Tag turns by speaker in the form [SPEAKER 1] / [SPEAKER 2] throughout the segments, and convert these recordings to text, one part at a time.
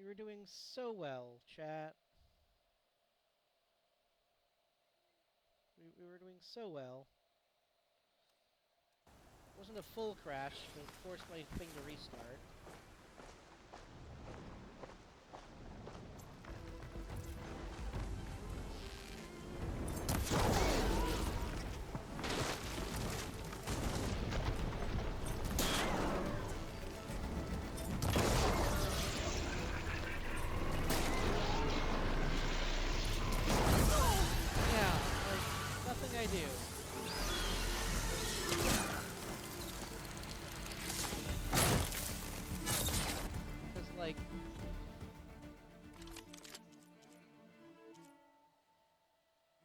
[SPEAKER 1] You were doing so well, chat. We were doing so well. It wasn't a full crash, but it forced my thing to restart. I do. Because, like...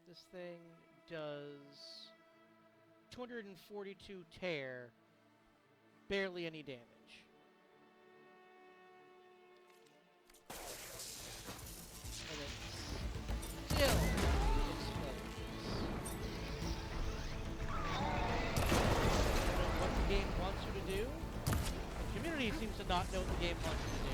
[SPEAKER 1] This thing does... 242 tear, barely any damage. And it still explodes. What the game wants you to do? The community seems to not know what the game wants you to do.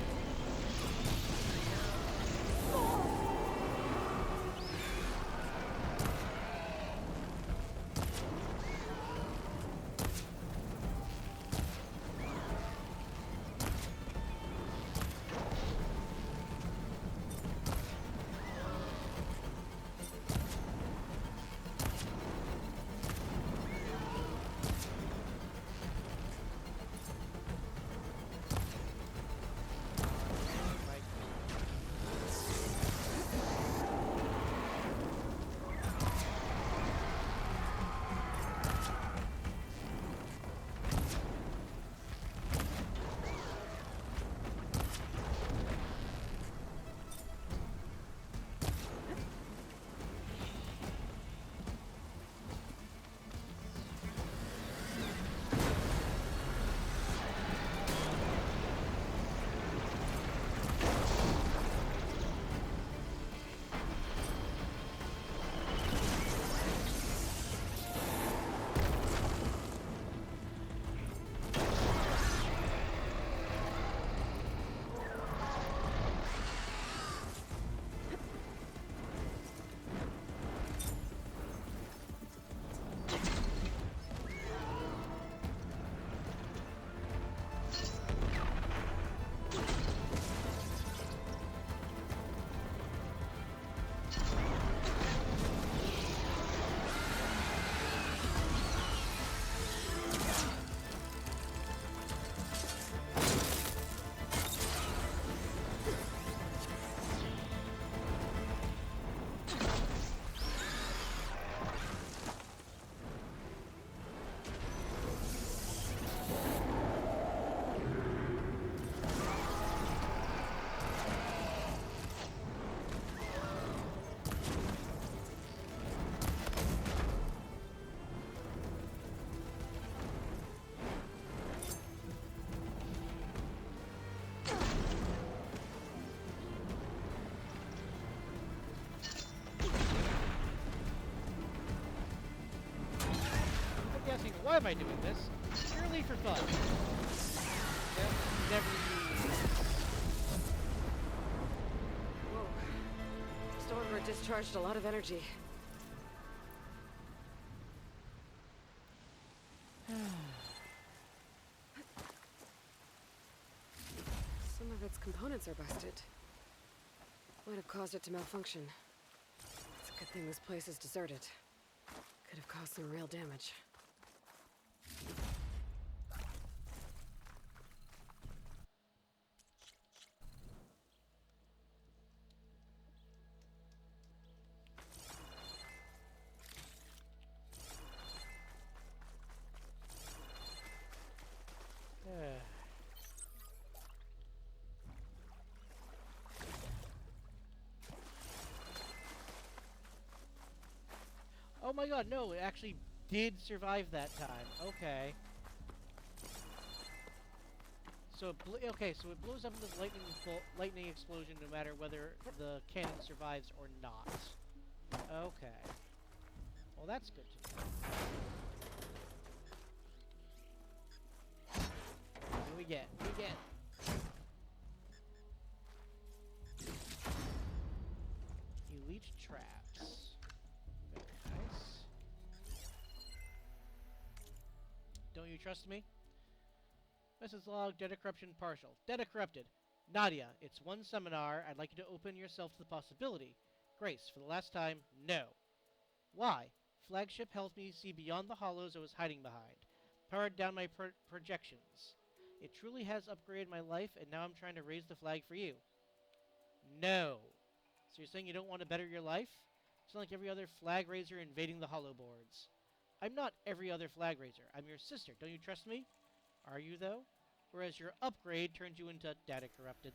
[SPEAKER 1] Why am I doing this? Purely for fun. Never used.
[SPEAKER 2] Whoa. Stormbird discharged a lot of energy. Some of its components are busted. Might have caused it to malfunction. It's a good thing this place is deserted. Could have caused some real damage.
[SPEAKER 1] Oh my god, no, it actually did survive that time. Okay. So it blows up in this lightning explosion no matter whether the cannon survives or not. Okay. Well, that's good to know. What do we get? What do we get? don't you trust me? Message log, data corruption partial. Data corrupted. Nadia, it's one seminar. I'd like you to open yourself to the possibility. Grace, for the last time, no. Why? Flagship helped me see beyond the hollows I was hiding behind. Powered down my projections. It truly has upgraded my life, and now I'm trying to raise the flag for you. No. So you're saying you don't want to better your life? It's not like every other flag raiser invading the hollow boards. I'm not every other flag raiser. I'm your sister. Don't you trust me? Are you, though? Whereas your upgrade turned you into data corrupted.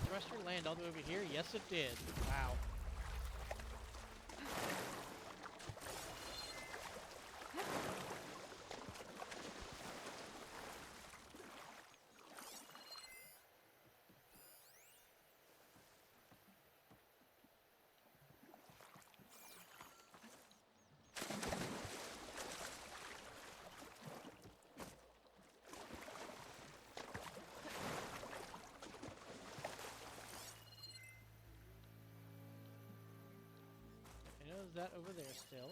[SPEAKER 1] Thruster land all the way over here? Yes, it did. Wow. I know there's that over there still.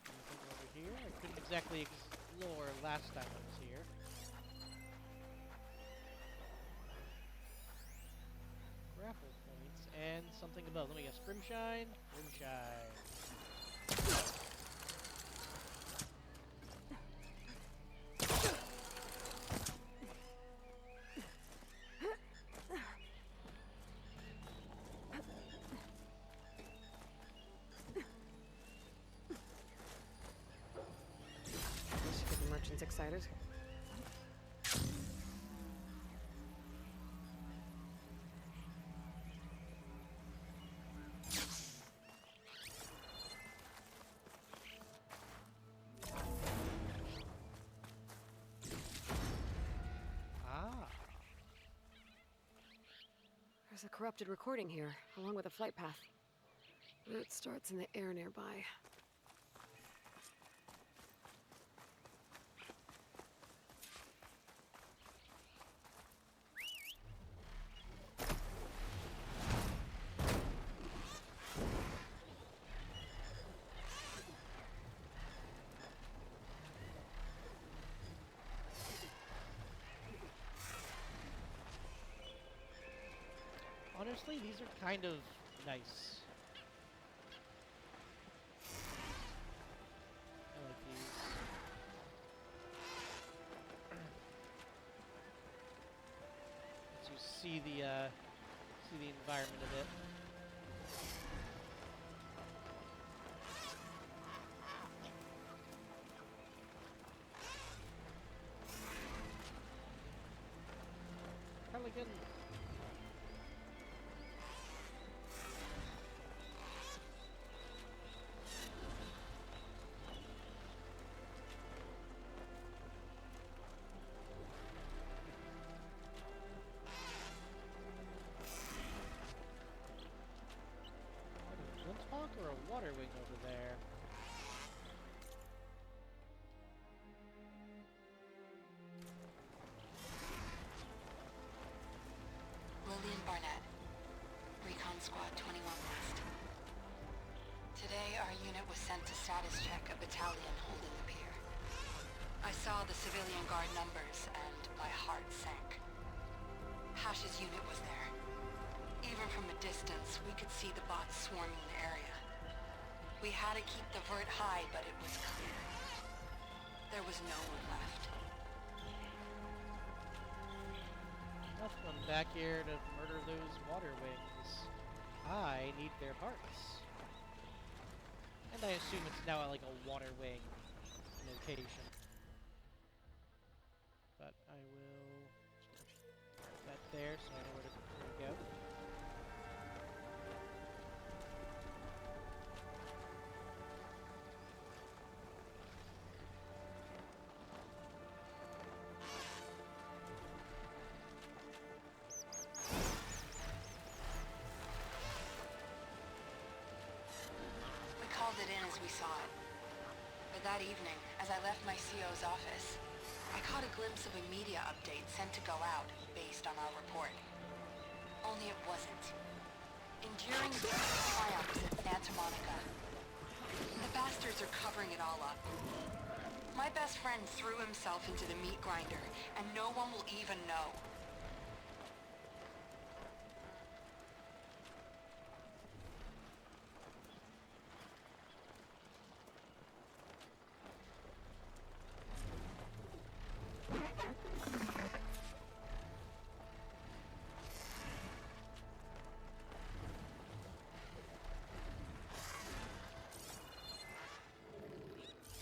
[SPEAKER 1] Anything over here? I couldn't exactly explore last time I was here. Grapple points and something above. Let me guess. Brimshine? Brimshine.
[SPEAKER 2] Merchants excited.
[SPEAKER 1] Ah.
[SPEAKER 2] There's a corrupted recording here, along with a flight path. Route starts in the air nearby.
[SPEAKER 1] Honestly, these are kind of nice. I like these. Lets you see the environment a bit. Pelican. Flintlock or a water wing over there?
[SPEAKER 3] Lillian Barnett, Recon Squad 21 West. Today, our unit was sent to status check a battalion holding the pier. I saw the civilian guard numbers, and my heart sank. Hash's unit was there. Even from a distance, we could see the bots swarming the area. We had to keep the vert high, but it was clear. There was no one left.
[SPEAKER 1] back here to murder those water wings. I need their parts. And I assume it's now at like a water wing location. But I will put that there so I know where to go.
[SPEAKER 3] We called it in as we saw it. But that evening, as I left my CO's office, I caught a glimpse of a media update sent to go out based on our report. Only it wasn't. Enduring triumphs at Santa Monica. The bastards are covering it all up. My best friend threw himself into the meat grinder, and no one will even know.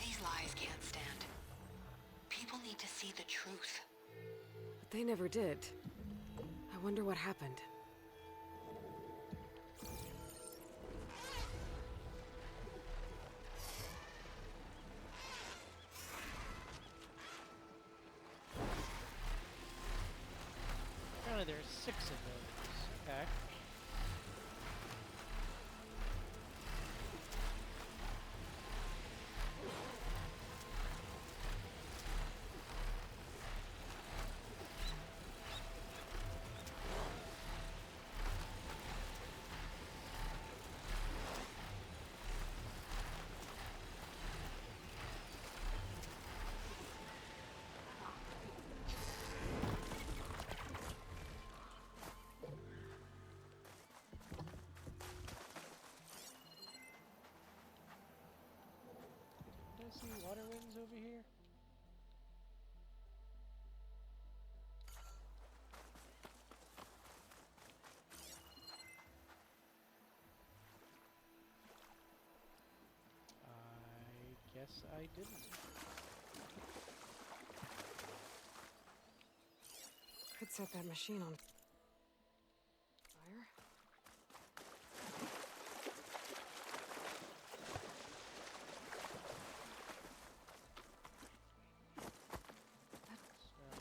[SPEAKER 3] These lies can't stand. People need to see the truth.
[SPEAKER 2] But they never did. I wonder what happened.
[SPEAKER 1] Apparently there's 6 of those. Okay. Do I see water wings over here? I guess I didn't.
[SPEAKER 2] Could set that machine on fire.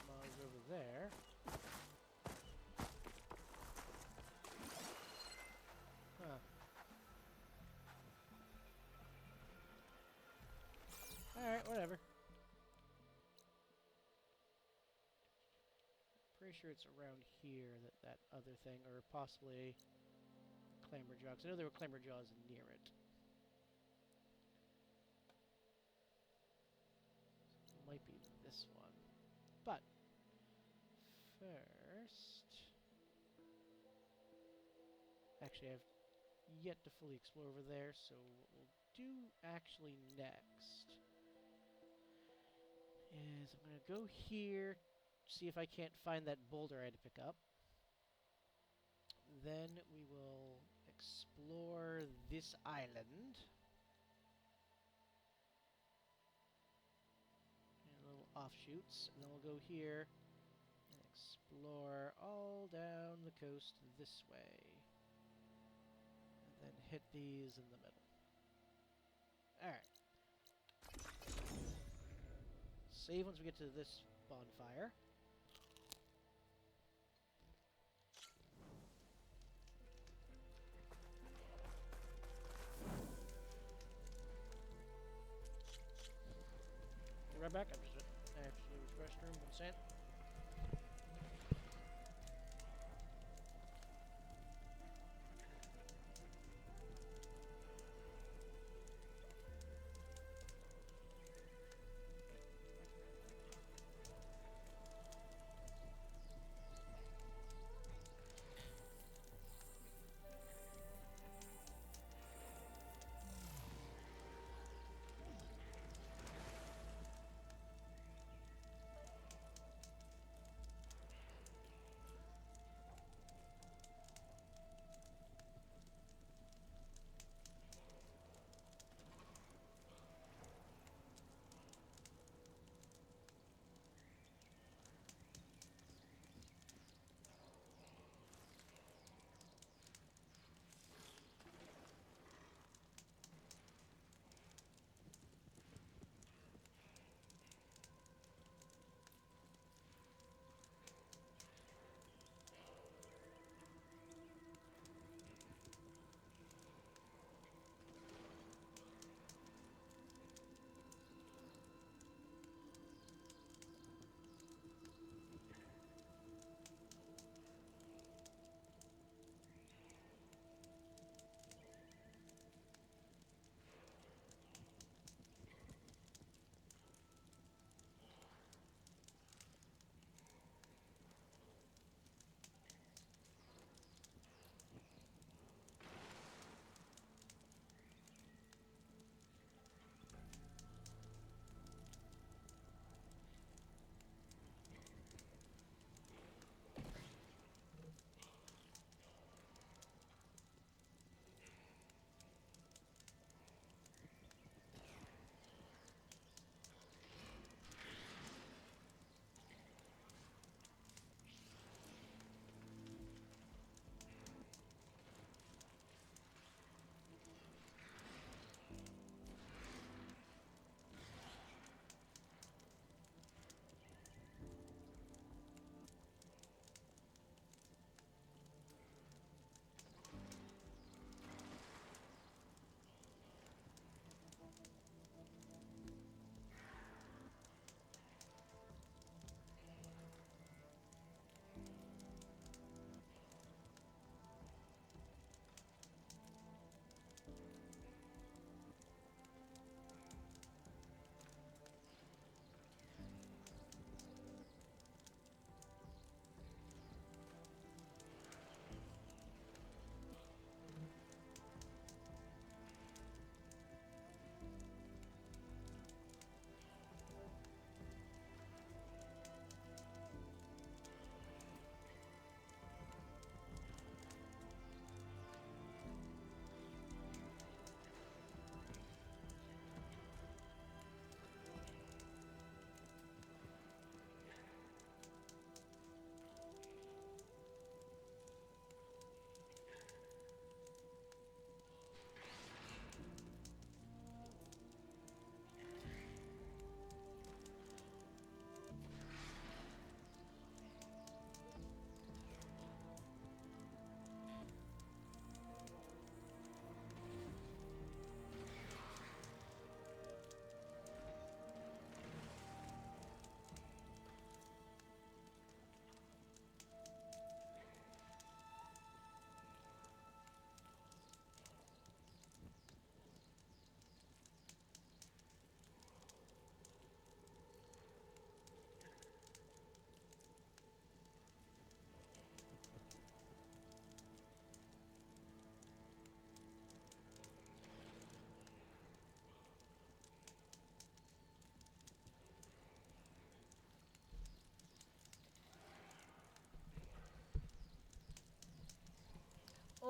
[SPEAKER 1] Mogs over there. Huh. Alright, whatever. Pretty sure it's around here that other thing, or possibly Clamberjaw. 'Cause I know there were Clamberjaws near it. It might be this one. But first, actually, I've yet to fully explore over there. So what we'll do actually next is I'm gonna go here, see if I can't find that boulder I had to pick up. Then we will explore this island. And little offshoots. And then we'll go here and explore all down the coast this way. And then hit these in the middle. Alright. Save once we get to this bonfire. Right back. I'm just actually use restroom 1 second.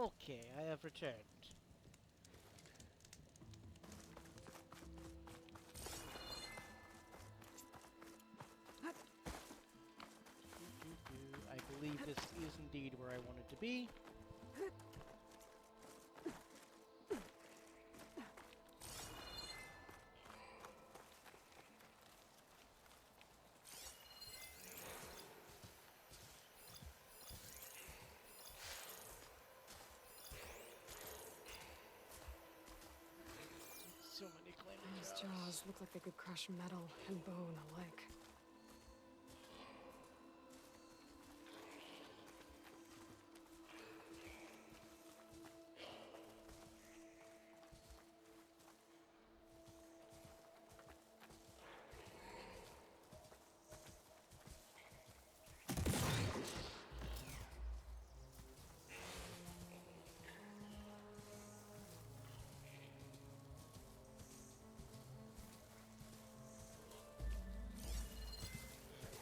[SPEAKER 1] Okay, I have returned. I believe this is indeed where I wanted to be. So many claiming
[SPEAKER 2] These jaws look like they could crush metal and bone alike.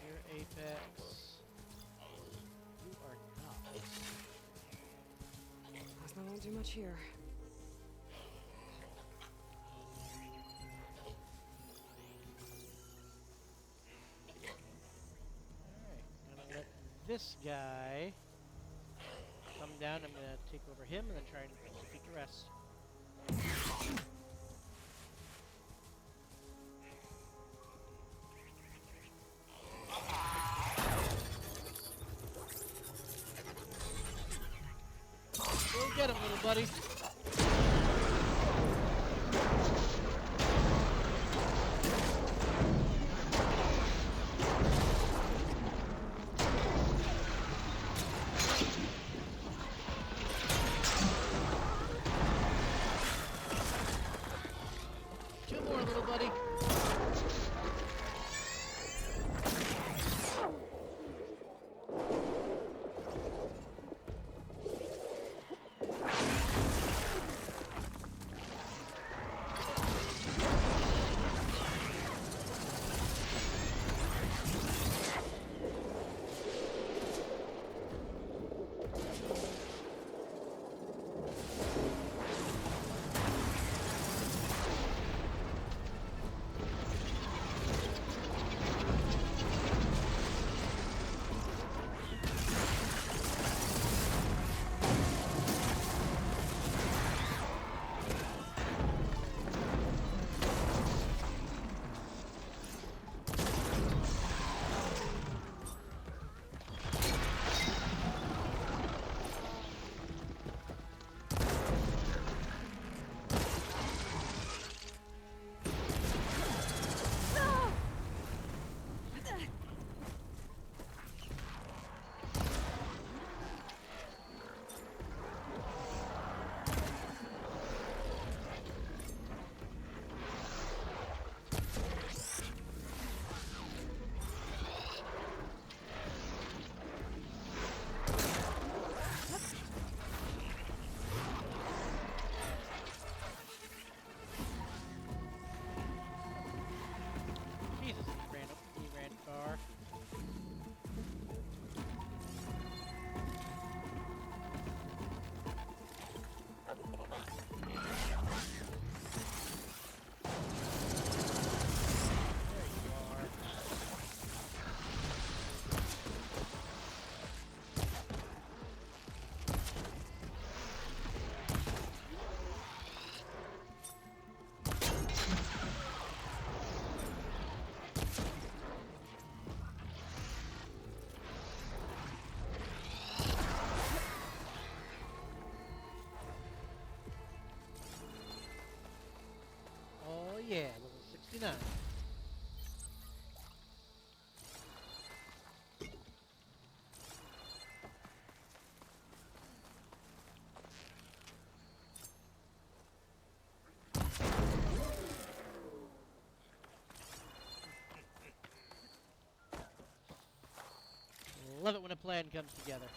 [SPEAKER 1] Here, Apex. You are not.
[SPEAKER 2] Osmo won't do much here.
[SPEAKER 1] Alright, I'm gonna let this guy come down. I'm gonna take over him and then try and defeat the rest. Go get him, little buddy. Two more, little buddy. Jesus, he ran far. There you are. Oh yeah, level 69. Love it when a plan comes together.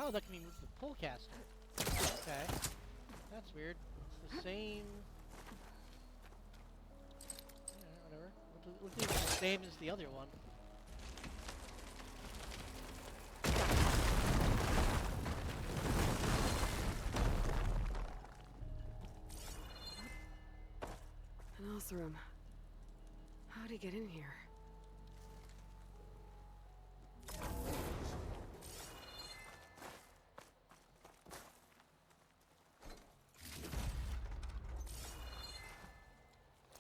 [SPEAKER 1] Oh, that can be moved to the pull caster. Okay. That's weird. It's the same... Yeah, whatever. Looks like it's the same as the other one.
[SPEAKER 2] An Oseram. How'd he get in here?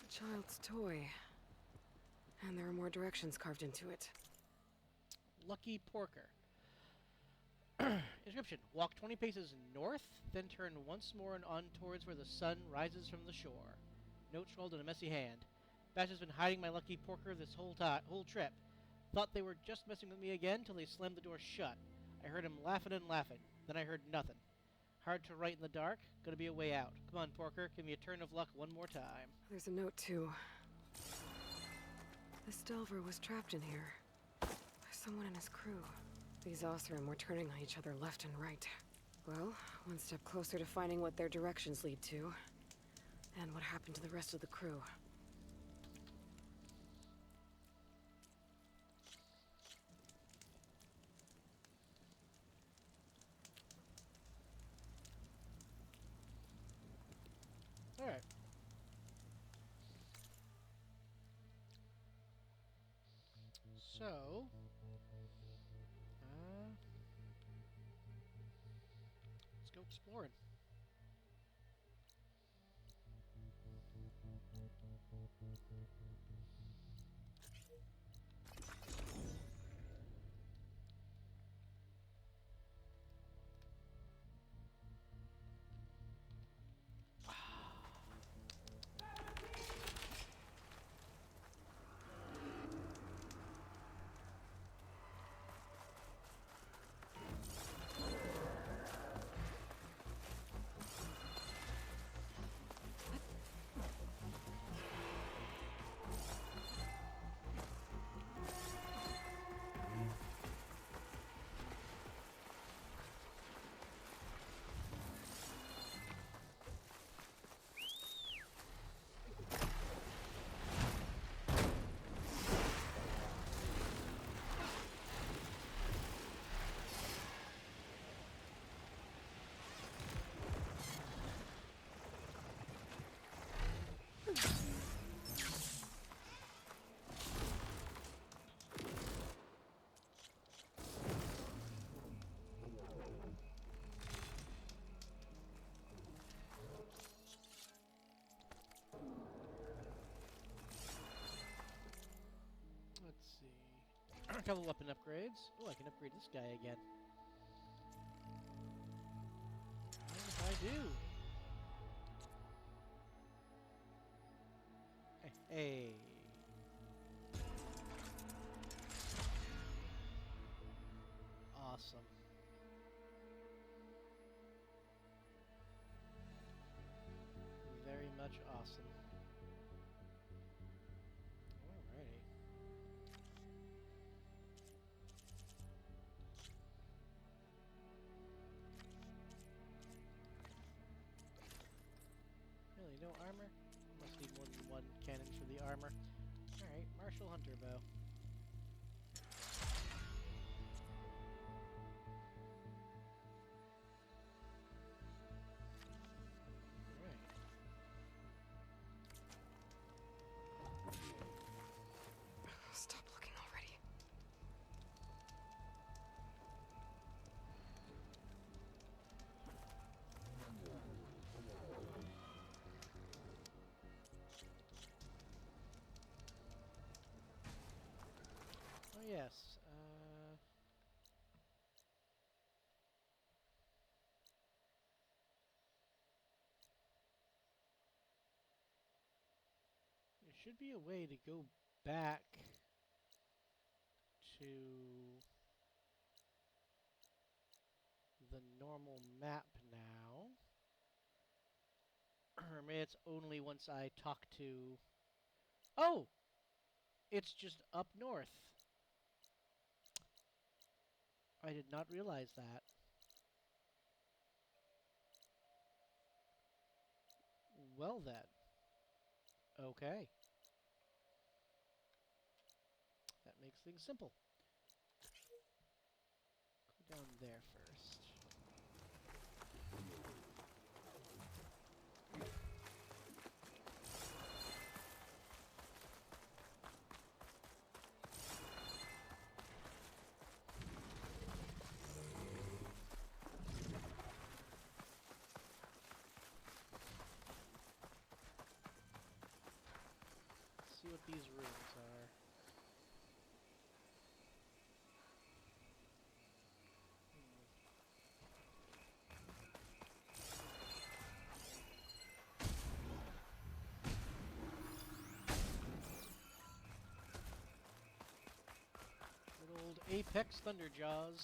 [SPEAKER 2] A child's toy. And there are more directions carved into it.
[SPEAKER 1] Lucky Porker. Inscription. Walk 20 paces north, then turn once more and on towards where the sun rises from the shore. Note scrawled in a messy hand. Bash has been hiding my Lucky Porker this whole trip. Thought they were just messing with me again till they slammed the door shut. I heard him laughing and laughing. Then I heard nothing. Hard to write in the dark. Gonna be a way out. Come on, Porker. Give me a turn of luck one more time.
[SPEAKER 2] There's a note, too. This Delver was trapped in here. By someone in his crew. These Oseram were turning on each other left and right. Well, one step closer to finding what their directions lead to. And what happened to the rest of the crew.
[SPEAKER 1] Alright. So... let's go exploring. A couple weapon upgrades. Oh, I can upgrade this guy again. What if I do? Hey. Awesome. Very much awesome. Alrighty. Really, no armor? Must need more than one cannon for the armor. Alright, Martial Hunter Bow.
[SPEAKER 2] Stop looking already.
[SPEAKER 1] Oh yes, there should be a way to go back to the normal map now. Or maybe it's only once I talk to... Oh! It's just up north. I did not realize that. Well then. Okay. That makes things simple. Go down there first. Let's see what these rooms are. Good old Apex Thunderjaws.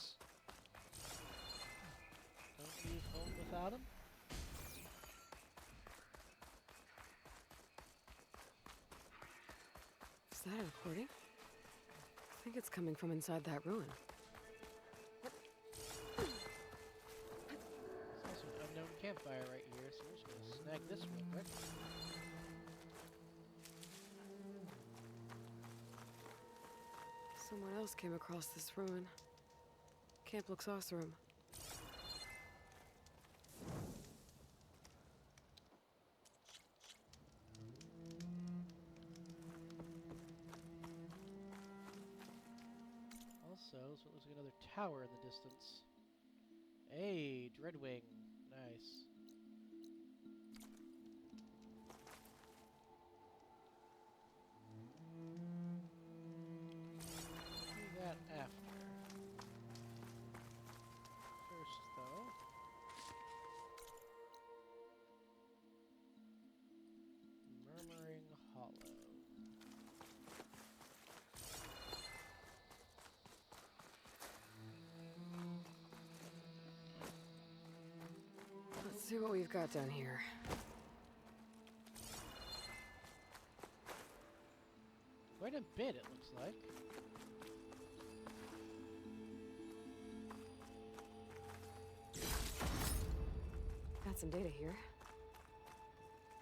[SPEAKER 1] Don't leave home without him.
[SPEAKER 2] Is that a recording? I think it's coming from inside that ruin.
[SPEAKER 1] There's also an unknown campfire right here, so we're just gonna snag this real quick.
[SPEAKER 2] Someone else came across this ruin. Camp looks awesome.
[SPEAKER 1] Also, so it looks like another tower in the distance. Hey, Dreadwing. Nice. Do that after. First, though. Murmuring Hollow.
[SPEAKER 2] Let's see what we've got down here.
[SPEAKER 1] Quite a bit, it looks like.
[SPEAKER 2] Got some data here.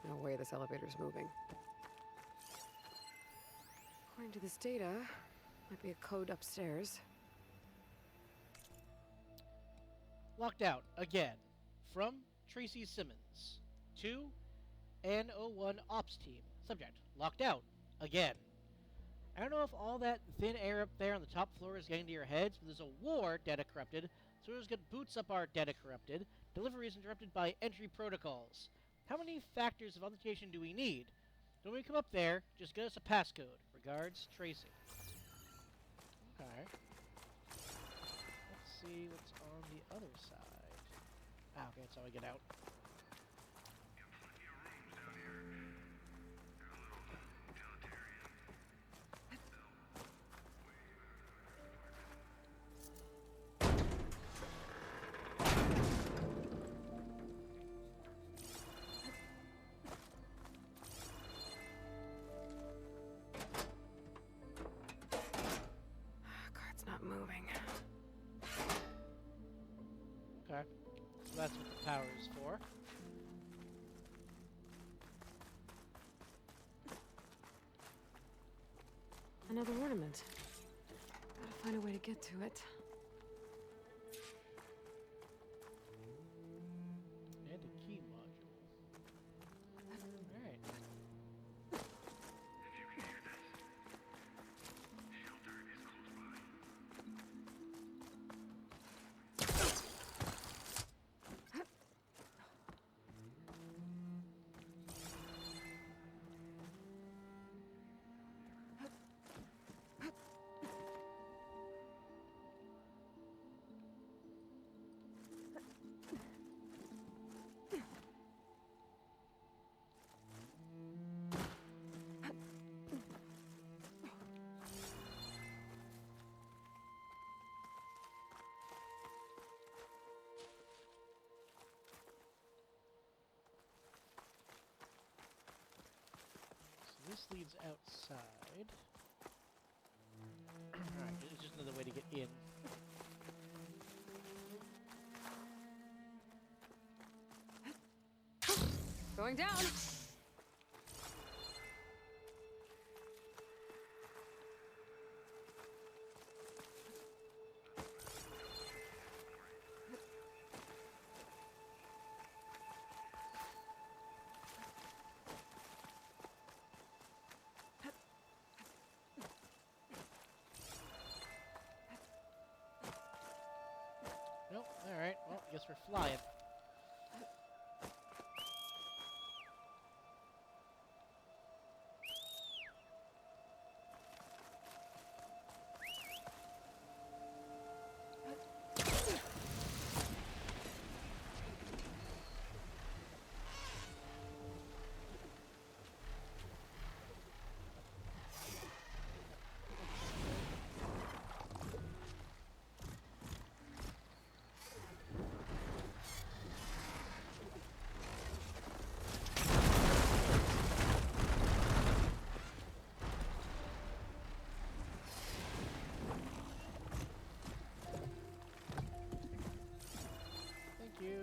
[SPEAKER 2] No way this elevator's moving. According to this data, might be a code upstairs.
[SPEAKER 1] Locked out, again. From Tracy Simmons. To N01 Ops Team. Subject, locked out, again. I don't know if all that thin air up there on the top floor is getting to your heads, but there's a war, Data Corrupted, so we'll just get boots up our Data Corrupted. Delivery is interrupted by entry protocols. How many factors of authentication do we need? When we come up there, just get us a passcode. Regards, Tracy. Okay. Let's see what's on the other side. Ah, okay, that's how I get out.
[SPEAKER 2] Card's not moving.
[SPEAKER 1] Okay. So that's what the power is for.
[SPEAKER 2] Another ornament. Gotta find a way to get to it.
[SPEAKER 1] And a key module. Alright. So this leads outside. Alright, it's just another way to get in.
[SPEAKER 2] Going down!
[SPEAKER 1] for flying. Thank you.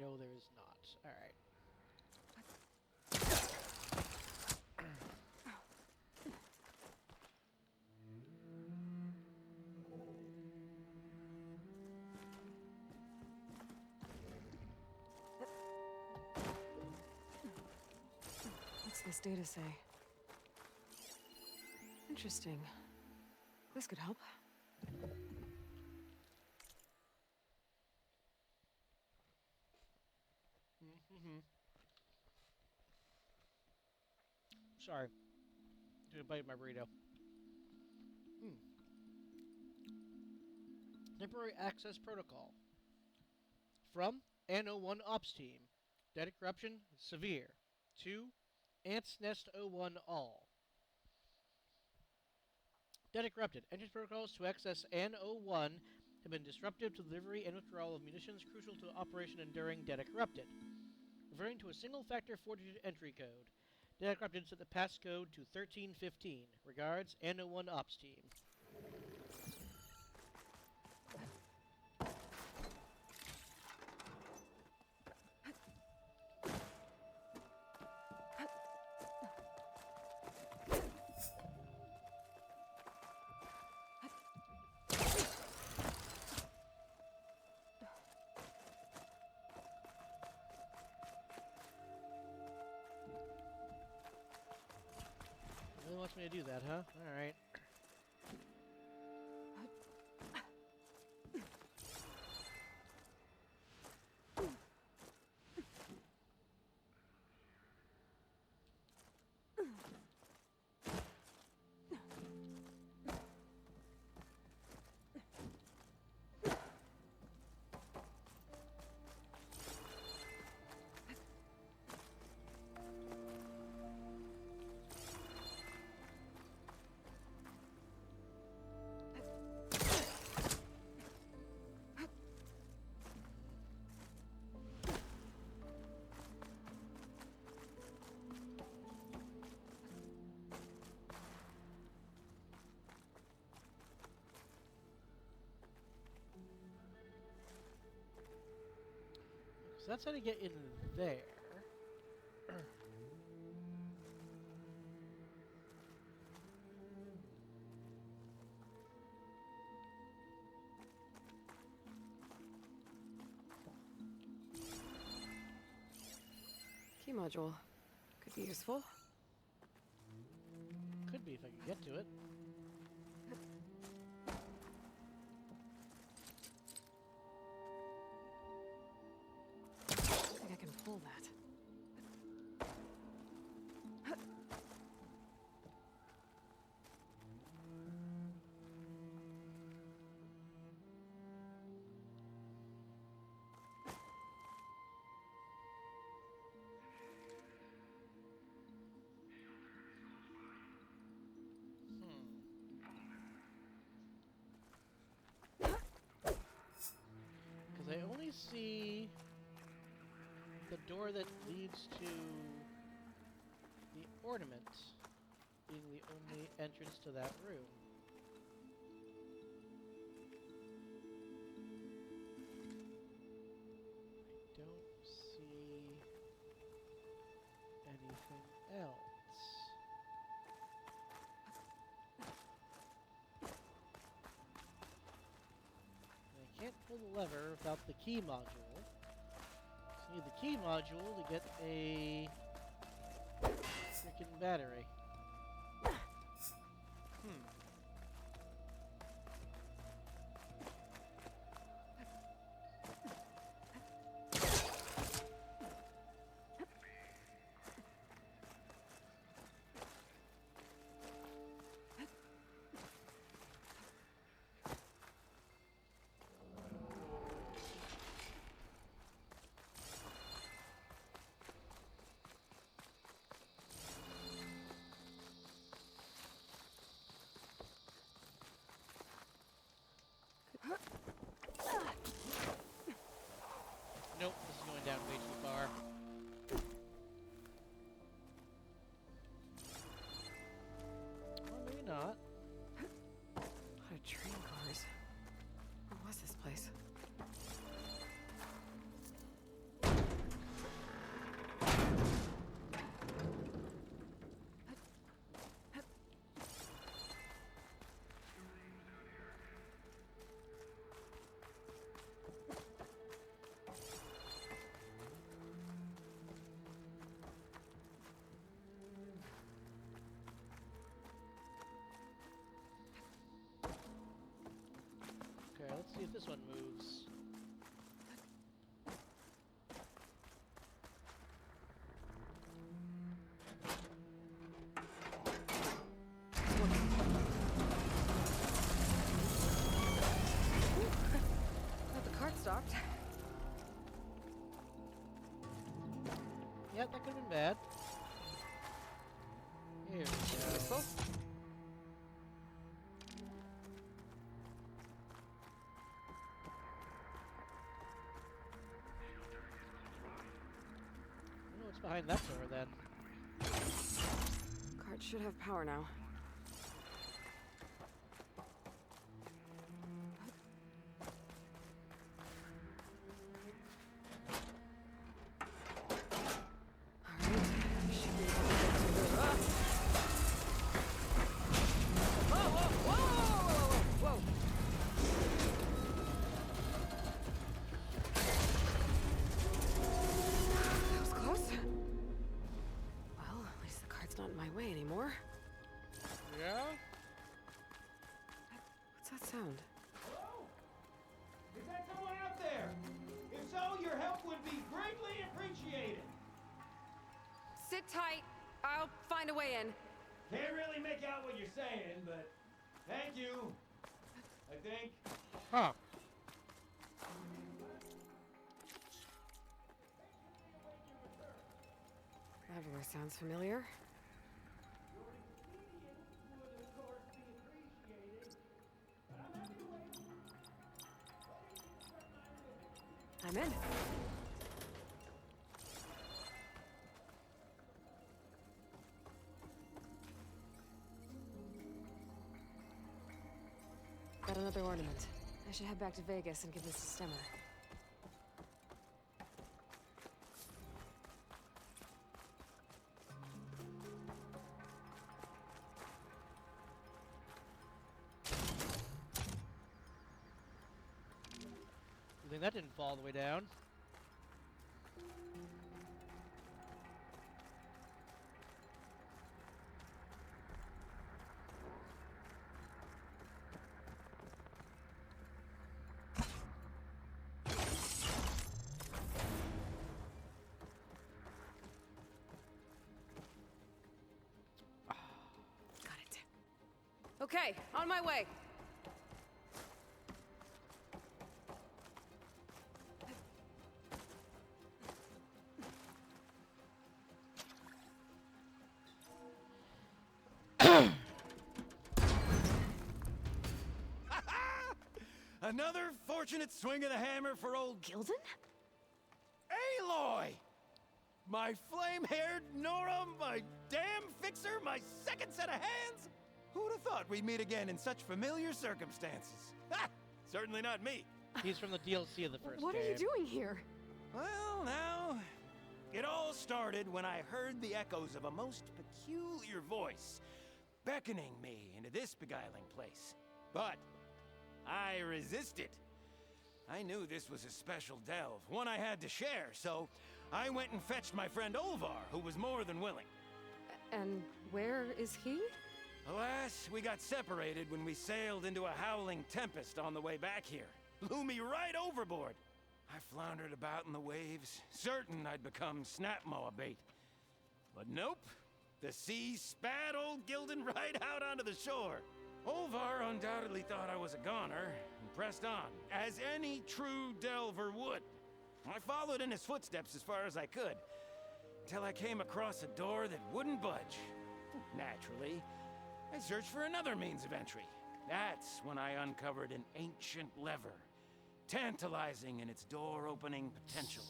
[SPEAKER 1] No, there is not. Alright.
[SPEAKER 2] What's this data say? Interesting. This could help.
[SPEAKER 1] Sorry. Took a bite of my burrito. Temporary Access Protocol. From N01 Ops Team. Data corruption severe. To Ants Nest 01 All. Data corrupted. Entrance protocols to access N01 have been disruptive to the delivery and withdrawal of munitions crucial to operation enduring data corrupted. Referring to a single-factor 4-digit entry code. Data corrupted set the passcode to 1315. Regards, N01 Ops Team. Really wants me to do that, huh? Alright. So that's how to get in there.
[SPEAKER 2] Key module. Could be useful.
[SPEAKER 1] Could be if I could get to it.
[SPEAKER 2] I think I can pull that.
[SPEAKER 1] Because I only see the door that leads to the ornament being the only entrance to that room. else? I can't pull the lever without the key module. So I need the key module to get a freaking battery. Nope, this is going down way too far. Or maybe not.
[SPEAKER 2] A lot of train cars. What was this place?
[SPEAKER 1] Okay, let's see if this one moves.
[SPEAKER 2] Glad the cart stopped.
[SPEAKER 1] Yep, that could have been bad. Here we go.
[SPEAKER 2] Useful.
[SPEAKER 1] I don't know what's behind that door then.
[SPEAKER 2] Cart should have power now. Alright, should be able to get to the... Ah! Whoa, whoa, whoa, whoa, whoa, whoa, whoa. That was close. Well, at least the cart's not in my way anymore.
[SPEAKER 1] Yeah?
[SPEAKER 2] What's that sound?
[SPEAKER 4] Hello? Is that someone out there? If so, your help would be greatly appreciated.
[SPEAKER 2] Sit tight. I'll find a way in.
[SPEAKER 4] Can't really make out what you're saying, but thank you. I think.
[SPEAKER 1] Huh.
[SPEAKER 2] Leveler sounds familiar. I'm in. Got another ornament. I should head back to Vegas and give this to Stemmer.
[SPEAKER 1] I think that didn't fall all the way down.
[SPEAKER 2] Got it. Okay, on my way.
[SPEAKER 4] Another fortunate swing of the hammer for old
[SPEAKER 2] Gildan?
[SPEAKER 4] Aloy! My flame-haired Nora, my damn fixer, my second set of hands! Who'd have thought we'd meet again in such familiar circumstances? Ha! Certainly not me.
[SPEAKER 1] He's from the DLC of the first
[SPEAKER 2] What
[SPEAKER 1] game.
[SPEAKER 2] are you doing here?
[SPEAKER 4] Well, now, It all started when I heard the echoes of a most peculiar voice beckoning me into this beguiling place. But I resisted. I knew this was a special delve, one I had to share, so I went and fetched my friend Olvar, who was more than willing.
[SPEAKER 2] And where is he?
[SPEAKER 4] Alas, we got separated when we sailed into a howling tempest on the way back here. Blew me right overboard. I floundered about in the waves, certain I'd become snapmaw bait. But nope, the sea spat old Gildan right out onto the shore. Olvar undoubtedly thought I was a goner, and pressed on, as any true delver would. I followed in his footsteps as far as I could, until I came across a door that wouldn't budge. Naturally, I searched for another means of entry. That's when I uncovered an ancient lever, tantalizing in its door-opening potential.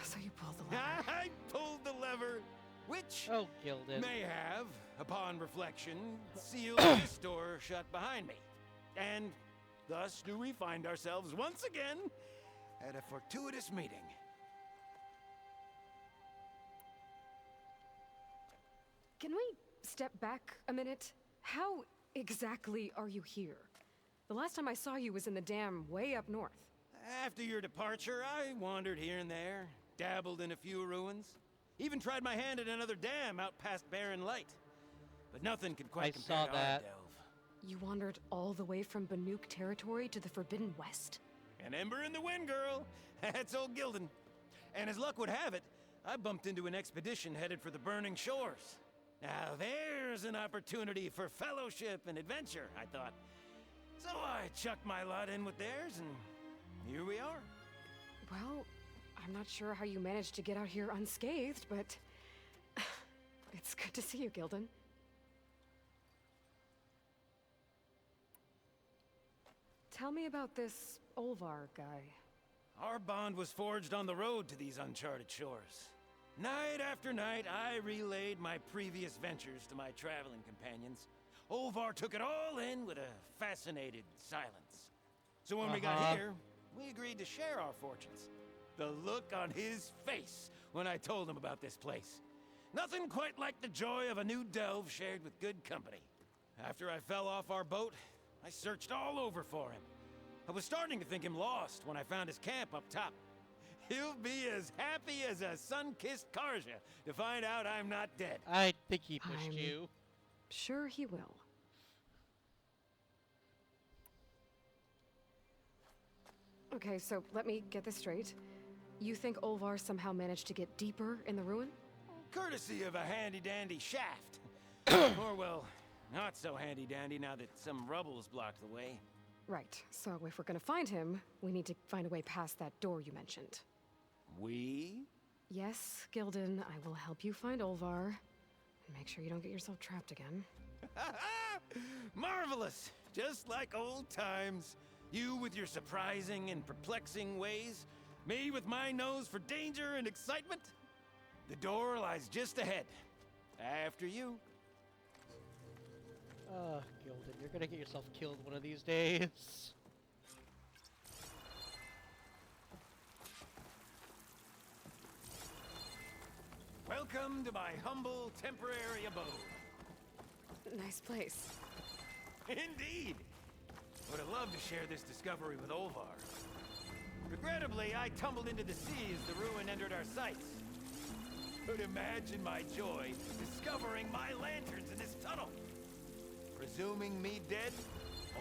[SPEAKER 2] So you pulled the lever.
[SPEAKER 4] I pulled the lever, which
[SPEAKER 1] Oh, Gildan.
[SPEAKER 4] may have, upon reflection, sealed this door shut behind me. And thus do we find ourselves once again at a fortuitous meeting.
[SPEAKER 2] Can we step back a minute? How exactly are you here? The last time I saw you was in the dam way up north.
[SPEAKER 4] After your departure, I wandered here and there, dabbled in a few ruins, even tried my hand at another dam out past Barren Light. But nothing could quite
[SPEAKER 1] I
[SPEAKER 4] compare
[SPEAKER 1] saw
[SPEAKER 4] to
[SPEAKER 1] that.
[SPEAKER 4] our delve.
[SPEAKER 2] You wandered all the way from Banuk territory to the Forbidden West?
[SPEAKER 4] An ember in the wind, girl. That's old Gildan. And as luck would have it, I bumped into an expedition headed for the Burning Shores. Now there's an opportunity for fellowship and adventure, I thought. So I chucked my lot in with theirs, and here we are.
[SPEAKER 2] Well, I'm not sure how you managed to get out here unscathed, but it's good to see you, Gildan. Tell me about this Olvar guy.
[SPEAKER 4] Our bond was forged on the road to these uncharted shores. Night after night, I relayed my previous ventures to my traveling companions. Olvar took it all in with a fascinated silence. So when we got here, we agreed to share our fortunes. The look on his face when I told him about this place. Nothing quite like the joy of a new delve shared with good company. After I fell off our boat, I searched all over for him. I was starting to think him lost when I found his camp up top. He'll be as happy as a sun-kissed Karja to find out I'm not dead.
[SPEAKER 1] I think he pushed
[SPEAKER 2] I'm-
[SPEAKER 1] you.
[SPEAKER 2] Sure he will. Okay, so let me get this straight. You think Olvar somehow managed to get deeper in the ruin?
[SPEAKER 4] Courtesy of a handy-dandy shaft. Or, well, not so handy-dandy now that some rubble's blocked the way.
[SPEAKER 2] Right, so if we're gonna find him, we need to find a way past that door you mentioned.
[SPEAKER 4] We?
[SPEAKER 2] Yes, Gildan, I will help you find Olvar. Make sure you don't get yourself trapped again.
[SPEAKER 4] Marvelous! Just like old times. You with your surprising and perplexing ways. Me with my nose for danger and excitement. The door lies just ahead. After you.
[SPEAKER 1] Gildan, you're gonna get yourself killed one of these days.
[SPEAKER 4] Welcome to my humble temporary abode.
[SPEAKER 2] Nice place.
[SPEAKER 4] Indeed. Would have loved to share this discovery with Olvar. Regrettably, I tumbled into the sea as the ruin entered our sights. But imagine my joy discovering my lanterns in this tunnel. Presuming me dead,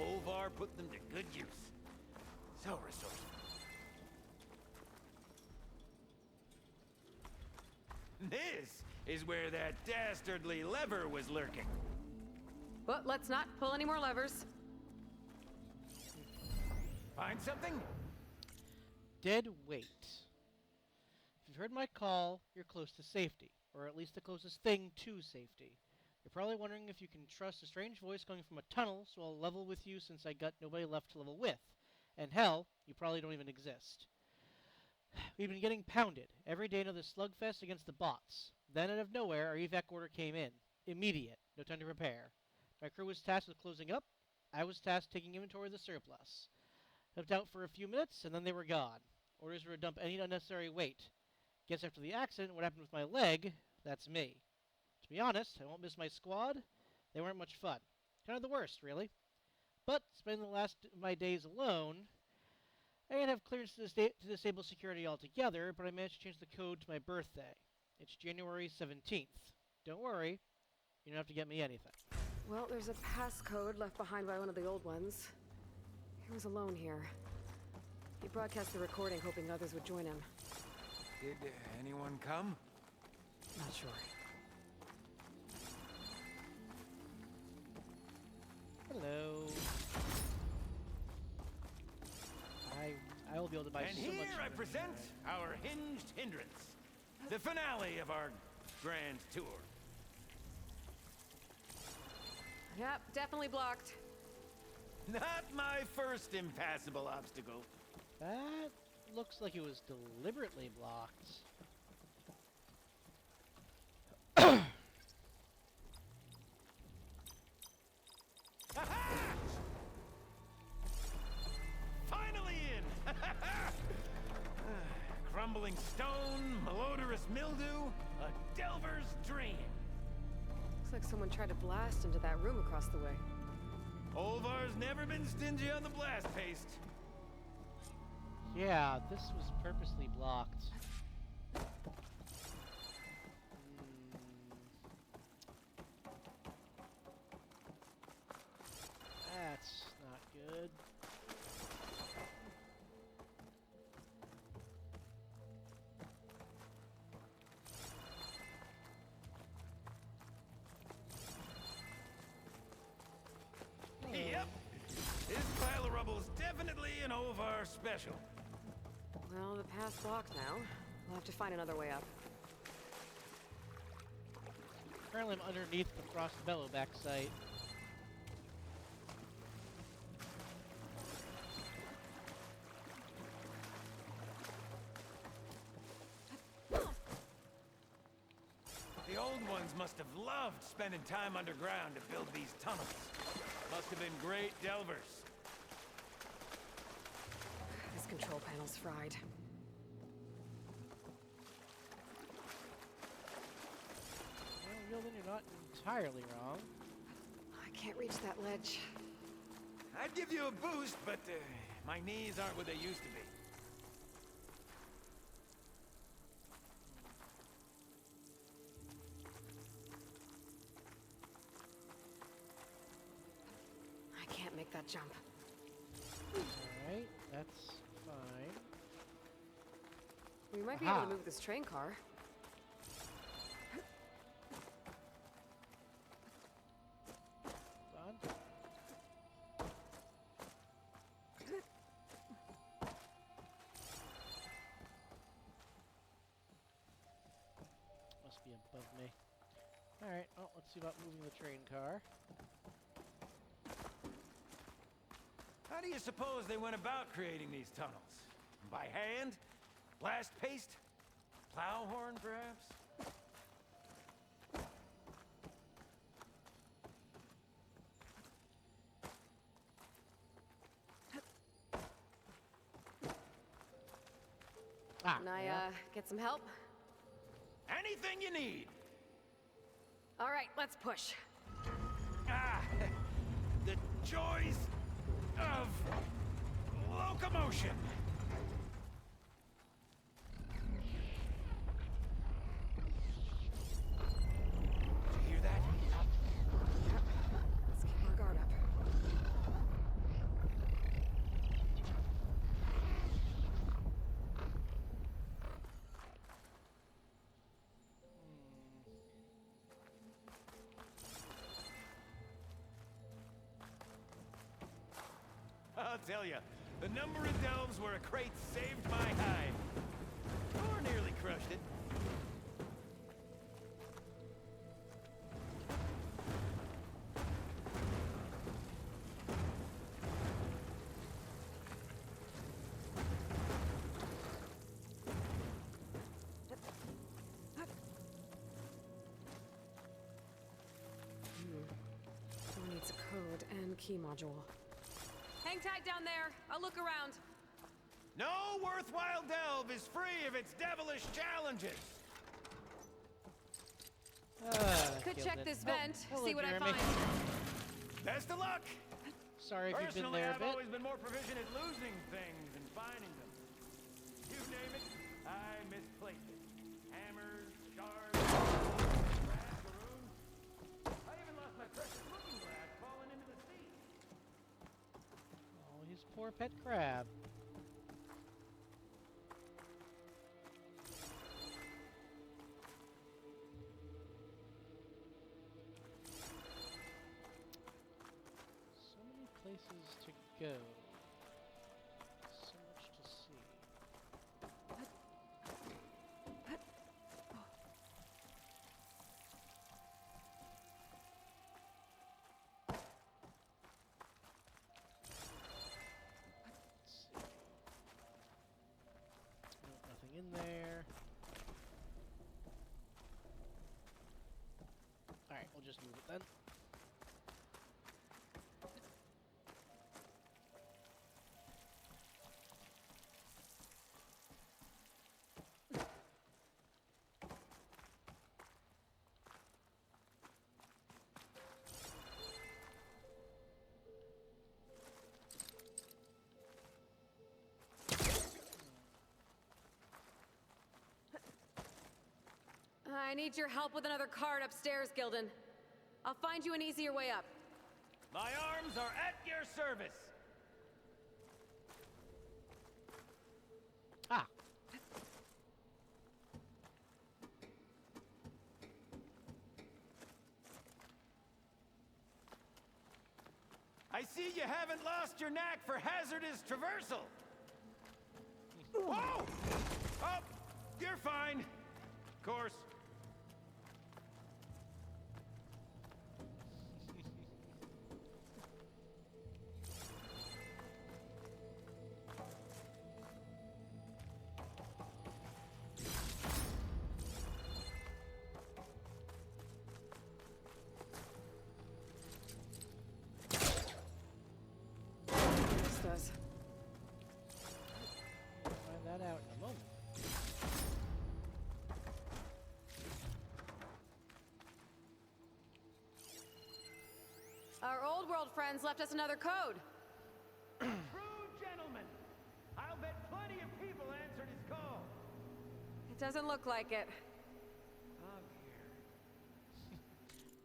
[SPEAKER 4] Olvar put them to good use. So resourceful. This is where that dastardly lever was lurking.
[SPEAKER 2] But let's not pull any more levers.
[SPEAKER 4] Find something?
[SPEAKER 1] Dead weight. If you've heard my call, you're close to safety, or at least the closest thing to safety. You're probably wondering if you can trust a strange voice going from a tunnel, so I'll level with you since I got nobody left to level with. And hell, you probably don't even exist. We've been getting pounded. Every day another slugfest against the bots. Then out of nowhere, our evac order came in. Immediate. No time to prepare. My crew was tasked with closing up. I was tasked taking inventory of the surplus. Helped out for a few minutes, and then they were gone. Orders were to dump any unnecessary weight. Guess after the accident, what happened with my leg, that's me. To be honest, I won't miss my squad. They weren't much fun. Kind of the worst, really. But spending the last of my days alone, I didn't have clearance to disable security altogether, but I managed to change the code to my birthday. It's January 17th. Don't worry, you don't have to get me anything.
[SPEAKER 2] Well, there's a passcode left behind by one of the old ones. He was alone here. He broadcast the recording, hoping others would join him.
[SPEAKER 4] Did anyone come?
[SPEAKER 2] Not sure.
[SPEAKER 1] Hello. I will be able to buy
[SPEAKER 4] And
[SPEAKER 1] so much.
[SPEAKER 4] here I present our Hinged Hindrance, the finale of our grand tour.
[SPEAKER 2] Yep, definitely blocked.
[SPEAKER 4] Not my first impassable obstacle.
[SPEAKER 1] That looks like it was deliberately blocked.
[SPEAKER 4] Finally in! Crumbling stone, malodorous mildew, a delver's dream.
[SPEAKER 2] Looks like someone tried to blast into that room across the way.
[SPEAKER 4] Olvar's never been stingy on the blast paste.
[SPEAKER 1] Yeah, this was purposely blocked. That's not good.
[SPEAKER 4] Yep. This pile of rubble's definitely an Olvar special.
[SPEAKER 2] Well, the path's blocked now. We'll have to find another way up.
[SPEAKER 1] Currently I'm underneath the Frost Bellowback site.
[SPEAKER 4] The old ones must have loved spending time underground to build these tunnels. Must have been great delvers.
[SPEAKER 2] This control panel's fried.
[SPEAKER 1] Well, then you're not entirely wrong.
[SPEAKER 2] I can't reach that ledge.
[SPEAKER 4] I'd give you a boost, but my knees aren't what they used to be.
[SPEAKER 2] I can't make that jump.
[SPEAKER 1] Alright, that's fine.
[SPEAKER 2] We might be able
[SPEAKER 1] Aha.
[SPEAKER 2] to move this train car.
[SPEAKER 1] Done. Must be above me. Alright, well, let's see about moving the train car.
[SPEAKER 4] How do you suppose they went about creating these tunnels? By hand? Blast paste? Plow horn, perhaps?
[SPEAKER 1] Ah,
[SPEAKER 2] Can I,
[SPEAKER 1] yeah.
[SPEAKER 2] get some help?
[SPEAKER 4] Anything you need!
[SPEAKER 2] All right, let's push.
[SPEAKER 4] Ah! The joys of locomotion! Did you hear that?
[SPEAKER 2] Yep. Let's keep our guard up.
[SPEAKER 4] I'll tell you, the number of delves where a crate saved my hide. Or nearly crushed it.
[SPEAKER 2] Someone needs a code and key module. Hang tight down there. I'll look around.
[SPEAKER 4] No worthwhile delve is free of its devilish challenges.
[SPEAKER 2] Could
[SPEAKER 1] Killed
[SPEAKER 2] check
[SPEAKER 1] it.
[SPEAKER 2] this
[SPEAKER 1] Oh,
[SPEAKER 2] vent,
[SPEAKER 1] hello,
[SPEAKER 2] see what
[SPEAKER 1] Jeremy.
[SPEAKER 2] I find.
[SPEAKER 4] Best of luck.
[SPEAKER 1] Sorry if you've been
[SPEAKER 4] Personally,
[SPEAKER 1] there a
[SPEAKER 4] I've
[SPEAKER 1] bit.
[SPEAKER 4] always been more proficient at losing things than finding them. You name it, I misplaced it. Hammers, shards, brass, maroons. I even lost my precious looking glass falling into the sea.
[SPEAKER 1] Oh, his poor pet crab. So many places to go. So much to see. Let's see. Nope, nothing in there. Alright, we'll just move it then.
[SPEAKER 2] I need your help with another card upstairs, Gildan. I'll find you an easier way up.
[SPEAKER 4] My arms are at your service.
[SPEAKER 1] Ah!
[SPEAKER 4] I see you haven't lost your knack for hazardous traversal. Whoa! Oh, you're fine. Of course.
[SPEAKER 2] This does.
[SPEAKER 1] Find that out in a moment.
[SPEAKER 2] Our old world friends left us another code.
[SPEAKER 4] True gentleman. I'll bet plenty of people answered his call.
[SPEAKER 2] It doesn't look like it.
[SPEAKER 4] Oh,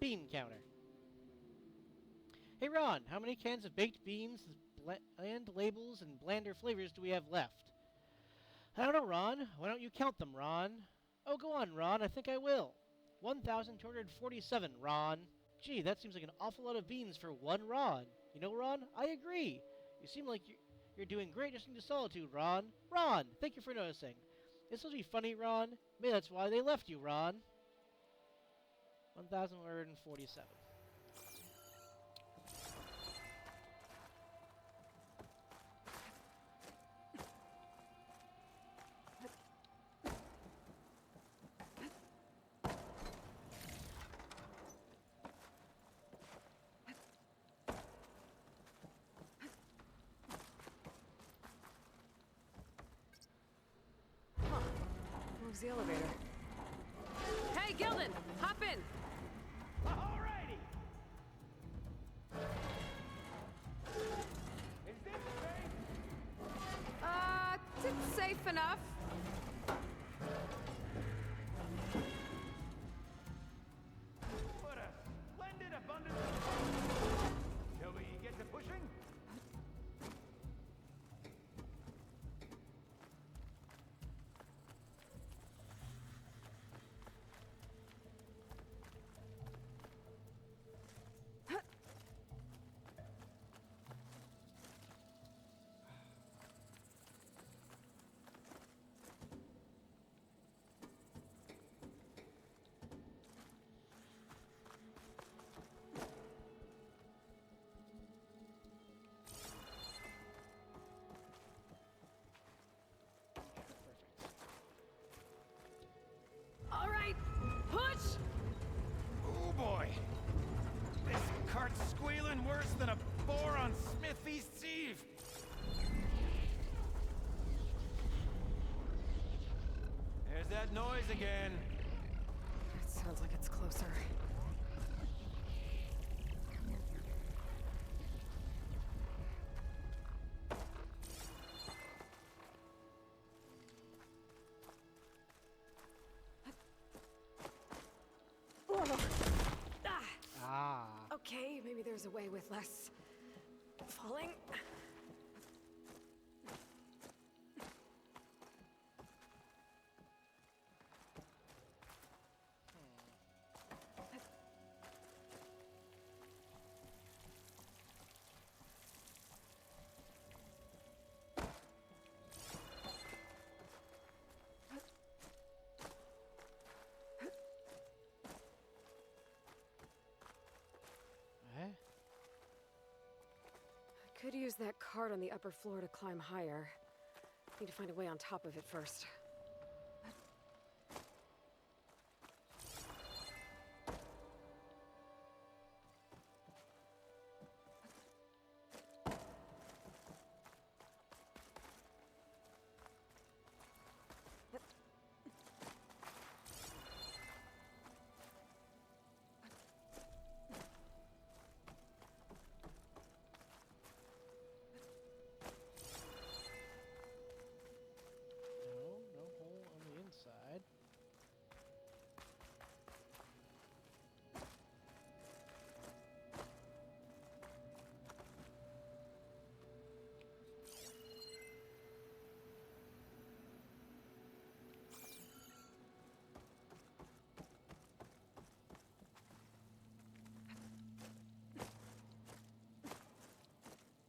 [SPEAKER 1] Bean counter. Hey Ron, how many cans of baked beans, bland labels, and blander flavors do we have left? I don't know, Ron. Why don't you count them, Ron? Oh, go on, Ron. I think I will. 1,247, Ron. Gee, that seems like an awful lot of beans for one Ron. You know, Ron, I agree. You seem like you're doing great just into solitude, Ron. Ron, thank you for noticing. This will be funny, Ron. Maybe that's why they left you, Ron. 1,147.
[SPEAKER 2] Moves the elevator. Hey, Gildan! Hop in!
[SPEAKER 4] alrighty. Is this safe?
[SPEAKER 2] It's safe enough.
[SPEAKER 4] What a splendid abundance of... Shall we get to pushing?
[SPEAKER 2] All right, push!
[SPEAKER 4] Oh boy. This cart's squealing worse than a boar on Smith East's Eve. There's that noise again.
[SPEAKER 2] It sounds like it's closer. Whoa.
[SPEAKER 1] Ah.
[SPEAKER 2] Okay, maybe there's a way with less falling.
[SPEAKER 1] Eh?
[SPEAKER 2] I could use that cart on the upper floor to climb higher. Need to find a way on top of it first.
[SPEAKER 1] No hole on the inside.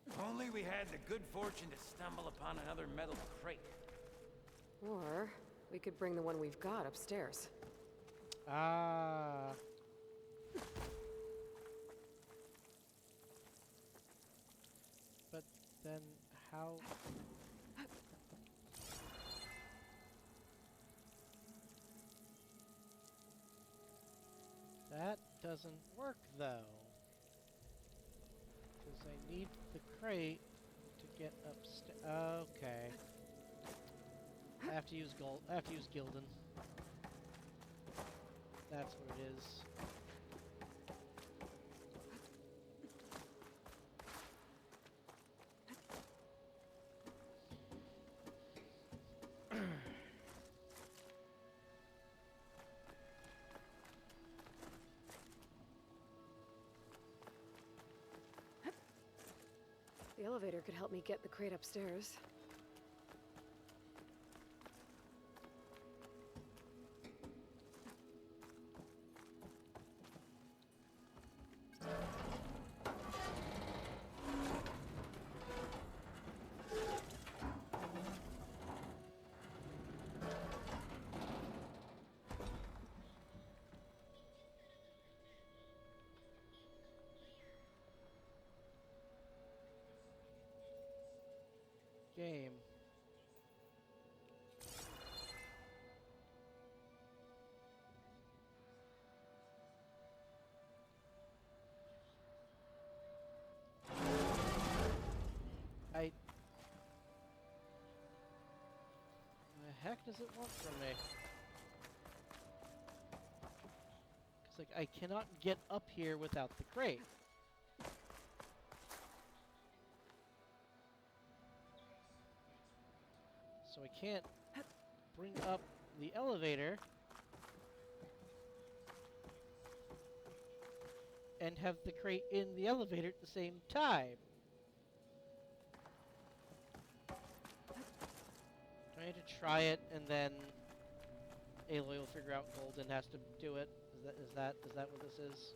[SPEAKER 4] If only we had the good fortune to stumble upon another metal crate.
[SPEAKER 2] Or we could bring the one we've got upstairs.
[SPEAKER 1] Ah. But then how? That doesn't work though. Because I need the crate to get upstairs. Okay. I have to use Gildan. That's what it is.
[SPEAKER 2] The elevator could help me get the crate upstairs.
[SPEAKER 1] Game. The heck does it want from me? Cause like I cannot get up here without the crate. So I can't bring up the elevator and have the crate in the elevator at the same time. Do I need to try it and then Aloy will figure out Golden has to do it? Is that what this is?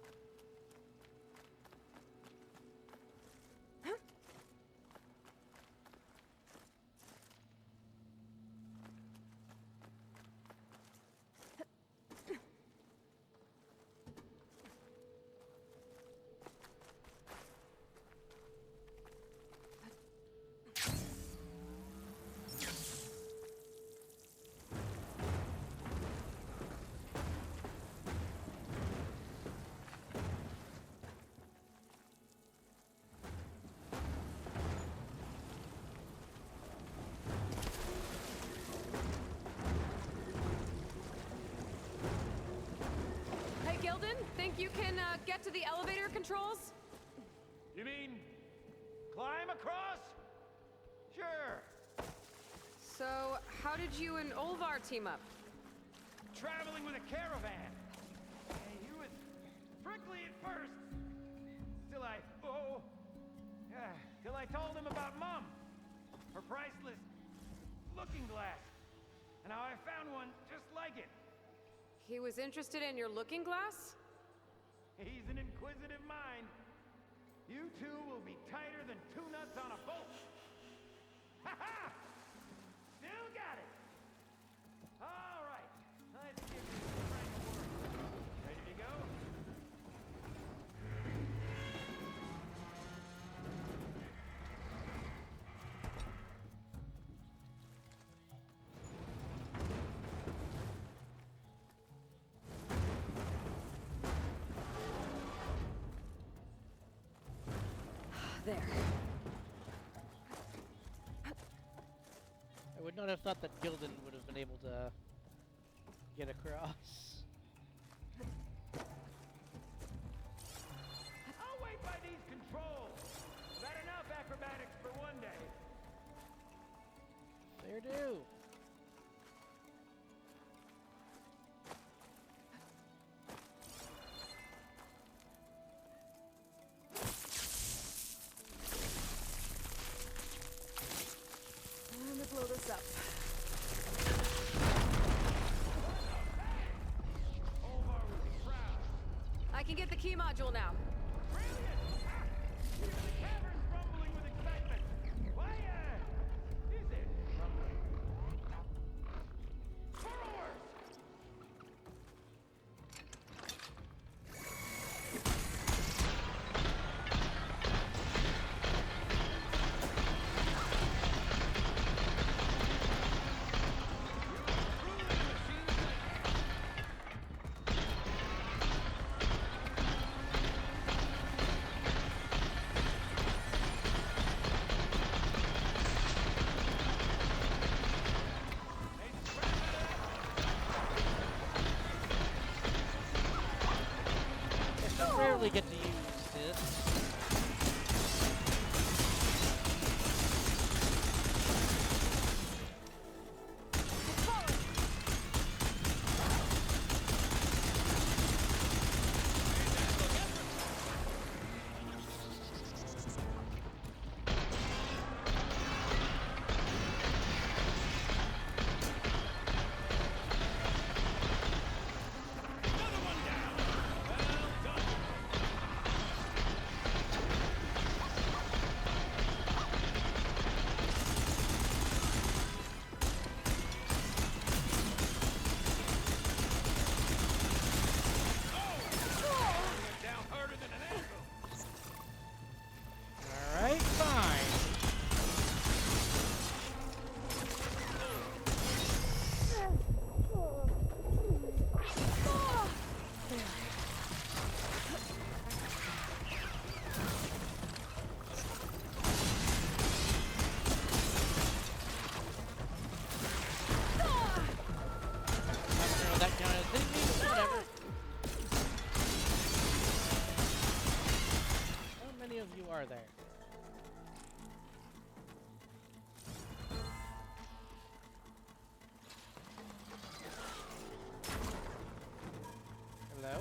[SPEAKER 2] think you can get to the elevator controls?
[SPEAKER 4] You mean climb across? Sure.
[SPEAKER 2] So, how did you and Olvar team up?
[SPEAKER 4] Traveling with a caravan. He was prickly at first. Till I told him about Mom. Her priceless looking glass. And how I found one just like it.
[SPEAKER 2] He was interested in your looking glass?
[SPEAKER 4] He's an inquisitive mind. You two will be tighter than two nuts on a bolt. Ha ha! Still got it. All right. Let's give this a frank word. Ready to go?
[SPEAKER 2] There.
[SPEAKER 1] I would not have thought that Gildan would have been able to get across.
[SPEAKER 4] I'll wait by these controls. That enough acrobatics for one day.
[SPEAKER 1] Fair do.
[SPEAKER 2] Let me blow this up.
[SPEAKER 4] Olvar will be proud.
[SPEAKER 2] I can get the key module now.
[SPEAKER 4] Brilliant! Ah, the cavern's rumbling with excitement. Why, is it rumbling? Forward!
[SPEAKER 1] I rarely get to use this.
[SPEAKER 4] Another one down! Well done! Went down harder than an anvil.
[SPEAKER 1] Alright, fine. Not sure what that counted as hitting me, but whatever. How many of you are there? Hello?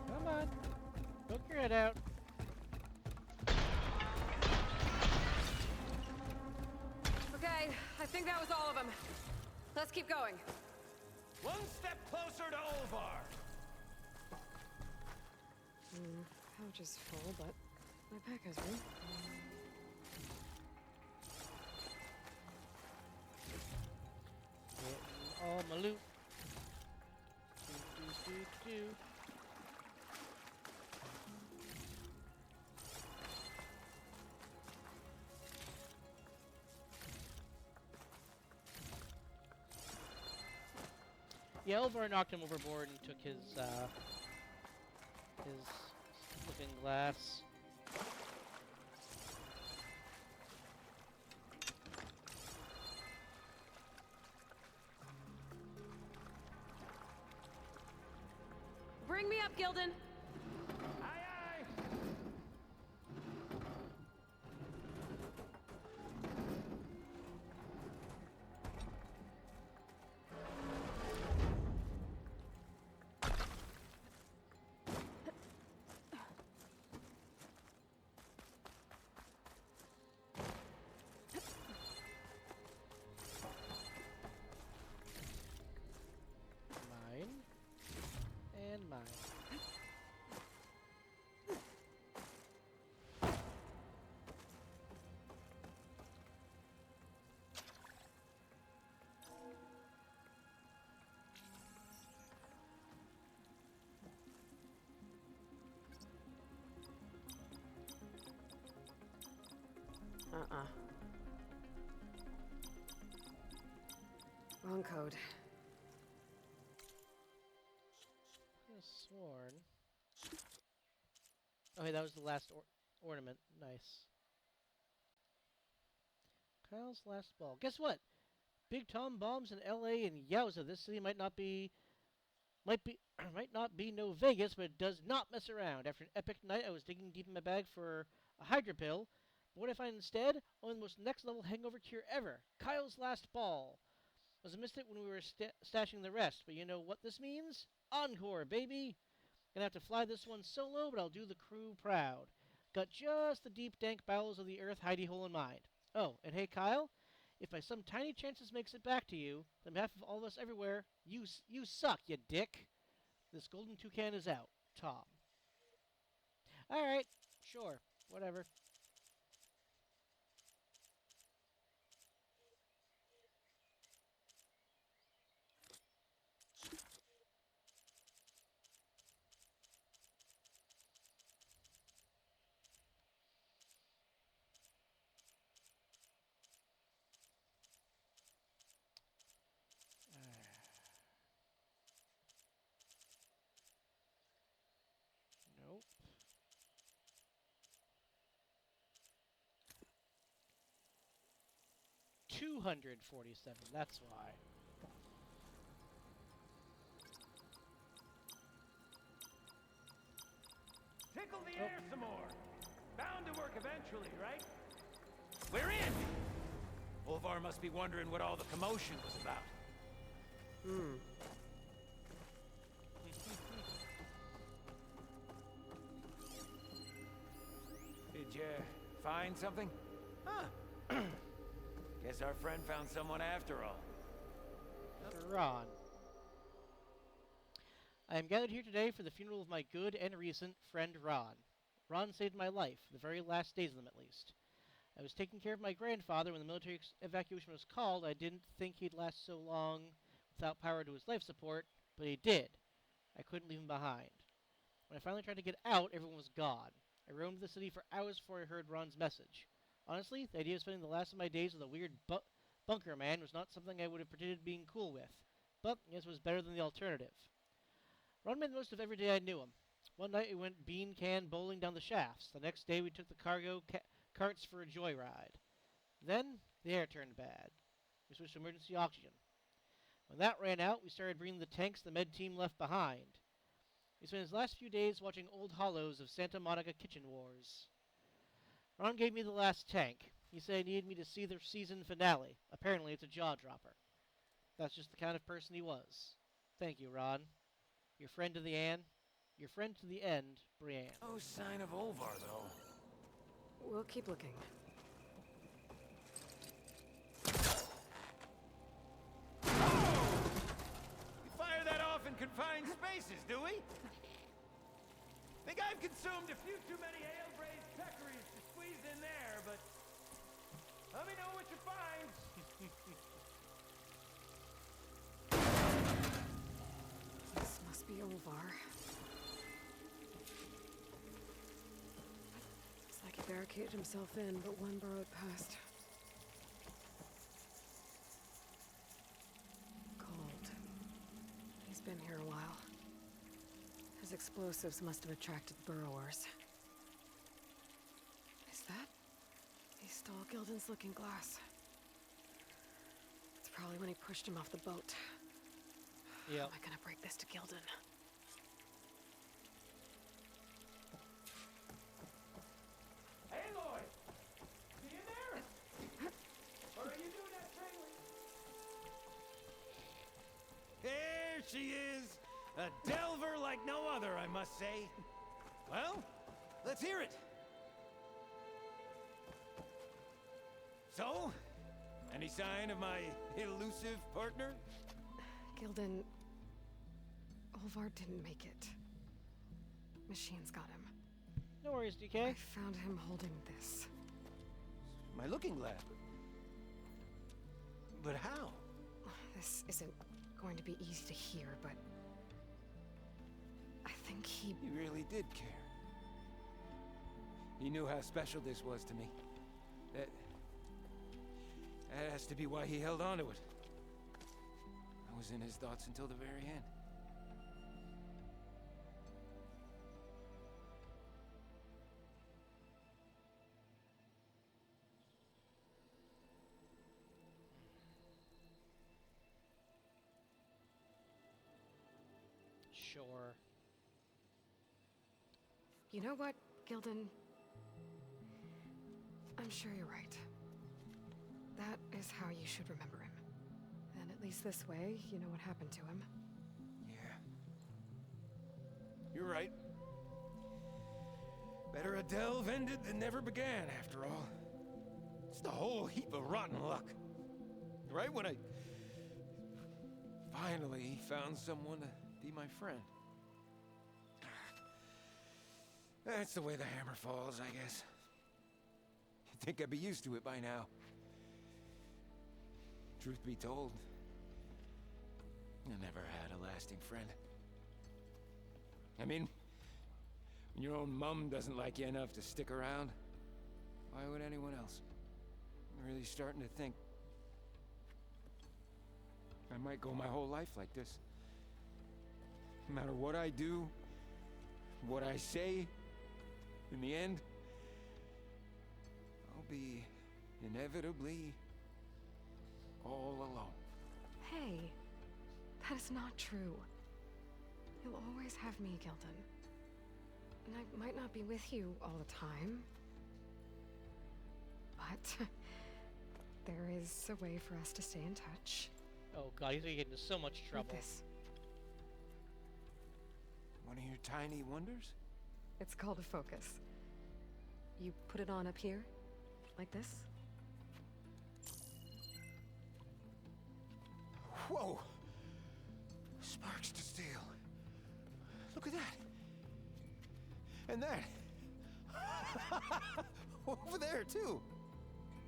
[SPEAKER 1] Come on. Poke your head out.
[SPEAKER 2] Okay, I think that was all of them. Let's keep going.
[SPEAKER 4] One step closer to Olvar.
[SPEAKER 2] Pouch is full, but my pack has room.
[SPEAKER 1] Getting all my loot. Do, do, do, do. Yeah, Elvar knocked him overboard and took his looking glass.
[SPEAKER 2] Bring me up, Gildan.
[SPEAKER 4] Aye, aye.
[SPEAKER 1] Mine. And mine.
[SPEAKER 2] Wrong code.
[SPEAKER 1] I could have sworn. Oh, hey, that was the last ornament. Nice. Kyle's last ball. Guess what? Big Tom bombs in L.A. and yowza, this city might not be might not be no Vegas, but it does not mess around. After an epic night, I was digging deep in my bag for a Hydra pill. But what did I find instead? Only the most next-level hangover cure ever. Kyle's last ball. I missed it when we were stashing the rest, but you know what this means? Encore, baby! Gonna have to fly this one solo, but I'll do the crew proud. Got just the deep, dank bowels of the earth hidey hole in mind. Oh, and hey, Kyle, if by some tiny chance this makes it back to you, on behalf of all of us everywhere, you suck, you dick. This golden toucan is out. Tom. Alright, sure, whatever. Nope. 247, that's why.
[SPEAKER 4] Tickle the air some more. Bound to work eventually, right? We're in! Olvar must be wondering what all the commotion was about. Did you find something? Huh. Guess our friend found someone after all.
[SPEAKER 1] Ron. I am gathered here today for the funeral of my good and recent friend Ron. Ron saved my life, the very last days of them at least. I was taking care of my grandfather when the military evacuation was called. I didn't think he'd last so long without power to his life support, but he did. I couldn't leave him behind. When I finally tried to get out, everyone was gone. I roamed the city for hours before I heard Ron's message. Honestly, the idea of spending the last of my days with a weird bunker man was not something I would have pretended being cool with, but I guess it was better than the alternative. Ron made the most of every day I knew him. One night we went bean can bowling down the shafts. The next day we took the cargo carts for a joyride. Then the air turned bad. We switched to emergency oxygen. When that ran out, we started bringing the tanks the med team left behind. We spent his last few days watching old hollows of Santa Monica kitchen wars. Ron gave me the last tank. He said he needed me to see the season finale. Apparently it's a jaw-dropper. That's just the kind of person he was. Thank you, Ron. Your friend to the end, Brienne.
[SPEAKER 4] No sign of Olvar, though.
[SPEAKER 2] We'll keep looking.
[SPEAKER 4] We fire that off in confined spaces, do we? Think I've consumed a few too many ale-braised peccaries to squeeze in there, but let me know what you find.
[SPEAKER 2] This must be Olvar. Looks like he barricaded himself in, but one burrowed past. Cold. Those explosives must have attracted burrowers. Is that? He stole Gildan's looking glass. It's probably when he pushed him off the boat.
[SPEAKER 1] Yep.
[SPEAKER 2] How am I gonna break this to Gildan?
[SPEAKER 4] Hey, Lloyd! See you there? Or are you doing that trailing? There she is! A delver like no other, I must say. Well, let's hear it. So, any sign of my elusive partner?
[SPEAKER 2] Gildan... Olvar didn't make it. Machines got him.
[SPEAKER 1] No worries, DK.
[SPEAKER 2] I found him holding this.
[SPEAKER 4] My looking glass. But how?
[SPEAKER 2] This isn't going to be easy to hear, but... I think he...
[SPEAKER 4] He really did care. He knew how special this was to me. That has to be why he held on to it. I was in his thoughts until the very end.
[SPEAKER 1] Sure.
[SPEAKER 2] You know what, Gildan? I'm sure you're right. That is how you should remember him. And at least this way, you know what happened to him.
[SPEAKER 4] Yeah. You're right. Better a delve ended than never began, after all. Just a whole heap of rotten luck. Right when I finally found someone to be my friend. That's the way the hammer falls, I guess. You'd think I'd be used to it by now. Truth be told, I never had a lasting friend. I mean, when your own mum doesn't like you enough to stick around, why would anyone else? I'm really starting to think I might go my whole life like this. No matter what I do, what I say, in the end, I'll be inevitably all alone.
[SPEAKER 2] Hey, that is not true. You'll always have me, Gildan. And I might not be with you all the time. But there is a way for us to stay in touch.
[SPEAKER 1] Oh god, he's gonna get into so much trouble.
[SPEAKER 2] With this.
[SPEAKER 4] One of your tiny wonders?
[SPEAKER 2] It's called a focus. You put it on up here, like this.
[SPEAKER 4] Whoa! Sparks to steel. Look at that. And that. Over there, too.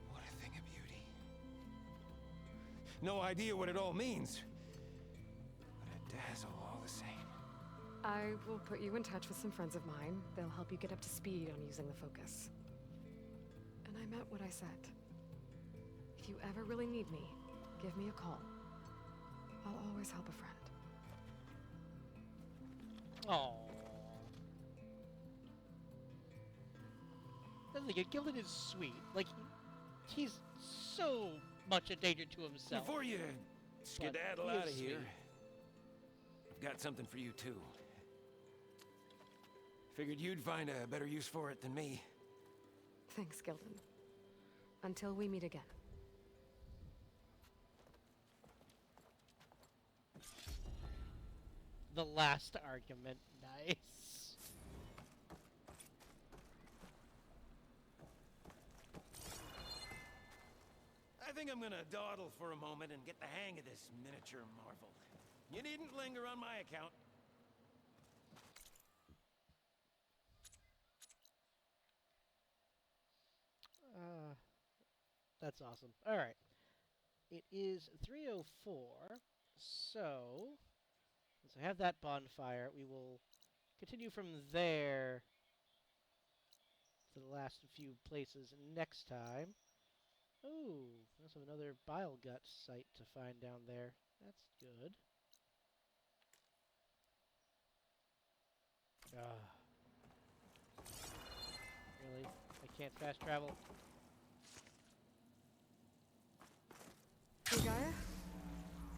[SPEAKER 4] What a thing of beauty. No idea what it all means. But a dazzle all the same.
[SPEAKER 2] I will put you in touch with some friends of mine. They'll help you get up to speed on using the focus. And I meant what I said. If you ever really need me, give me a call. I'll always help a friend.
[SPEAKER 1] Aww. That's the thing, Gildan is sweet. Like, he's so much a danger to himself.
[SPEAKER 4] Before you skedaddle
[SPEAKER 1] he is
[SPEAKER 4] out of here,
[SPEAKER 1] sweet.
[SPEAKER 4] I've got something for you, too. Figured you'd find a better use for it than me.
[SPEAKER 2] Thanks, Gildan. Until we meet again.
[SPEAKER 1] The last argument. Nice.
[SPEAKER 4] I think I'm gonna dawdle for a moment and get the hang of this miniature marvel. You needn't linger on my account.
[SPEAKER 1] That's awesome. Alright. It is 3:04, so since I have that bonfire, we will continue from there to the last few places next time. Oh, there's another bile gut site to find down there. That's good. Really? I can't fast travel?
[SPEAKER 2] Hey, Gaia?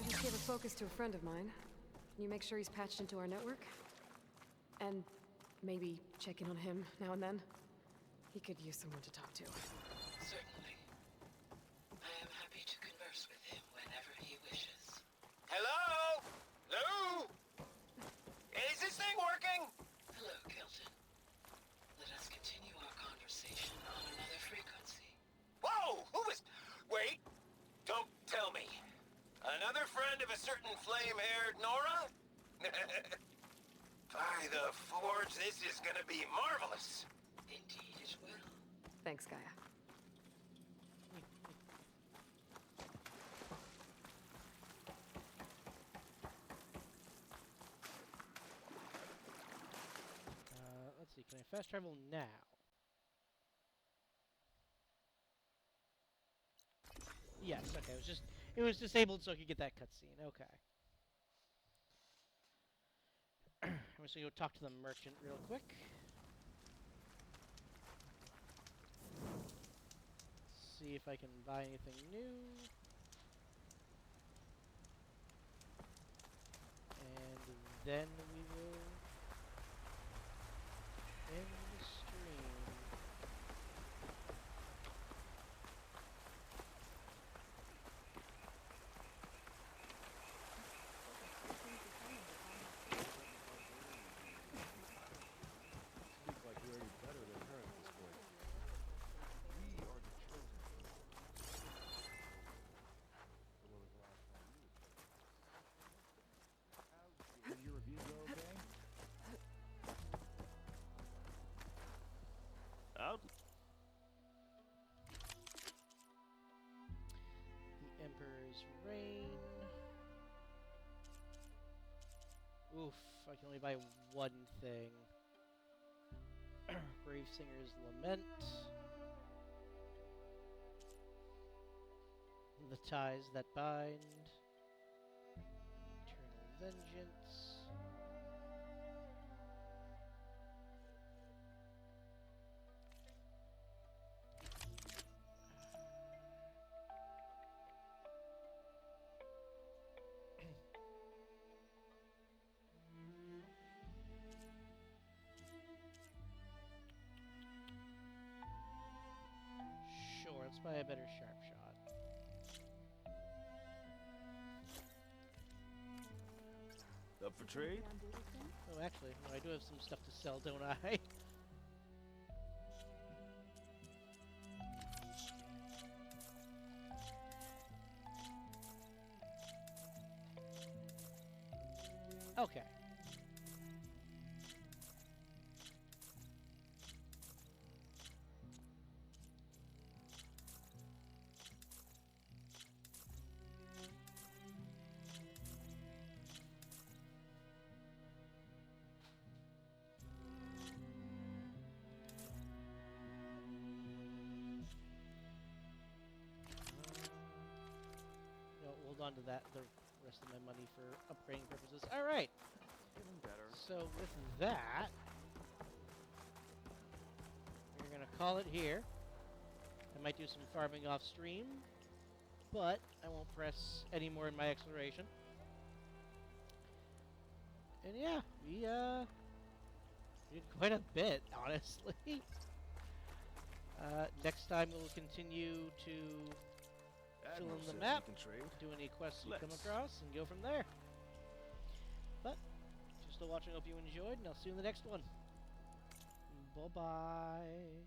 [SPEAKER 2] I just gave a focus to a friend of mine. Can you make sure he's patched into our network? And maybe check in on him now and then? He could use someone to talk to.
[SPEAKER 5] Certainly. I am happy to converse with him whenever he wishes.
[SPEAKER 4] Hello? Lou? Is this thing working?
[SPEAKER 5] Hello, Kelton. Let us continue our conversation on another frequency.
[SPEAKER 4] Whoa! Who was... Wait. Don't tell me. Another friend of a certain flame-haired Nora? By the Forge, this is gonna be marvelous.
[SPEAKER 5] Indeed it will.
[SPEAKER 2] Thanks, Gaia.
[SPEAKER 1] Let's see. Can I fast travel now? Yes. Okay. It was disabled so I could get that cutscene. Okay. I'm just gonna go talk to the merchant real quick. See if I can buy anything new. And then we will end the stream. The Emperor's Reign. Oof, I can only buy one thing. Brave Singer's Lament. The Ties That Bind. Eternal Vengeance. Sure, let's buy a better sharp shot.
[SPEAKER 6] Up for trade?
[SPEAKER 1] Oh, actually, no, I do have some stuff to sell, don't I? Okay. No, hold on to that, the rest of my money for upgrading purposes. Alright,
[SPEAKER 6] Getting better.
[SPEAKER 1] so with that, we're going to call it here. I might do some farming off stream, but I won't press any more in my exploration. And yeah, we did quite a bit, honestly. Next time we'll continue to fill
[SPEAKER 6] Admiral
[SPEAKER 1] in
[SPEAKER 6] says
[SPEAKER 1] the map,
[SPEAKER 6] we can trade.
[SPEAKER 1] do any quests we come
[SPEAKER 6] Let's.
[SPEAKER 1] across, and go from there. But, if you're still watching, I hope you enjoyed, and I'll see you in the next one. Bye-bye.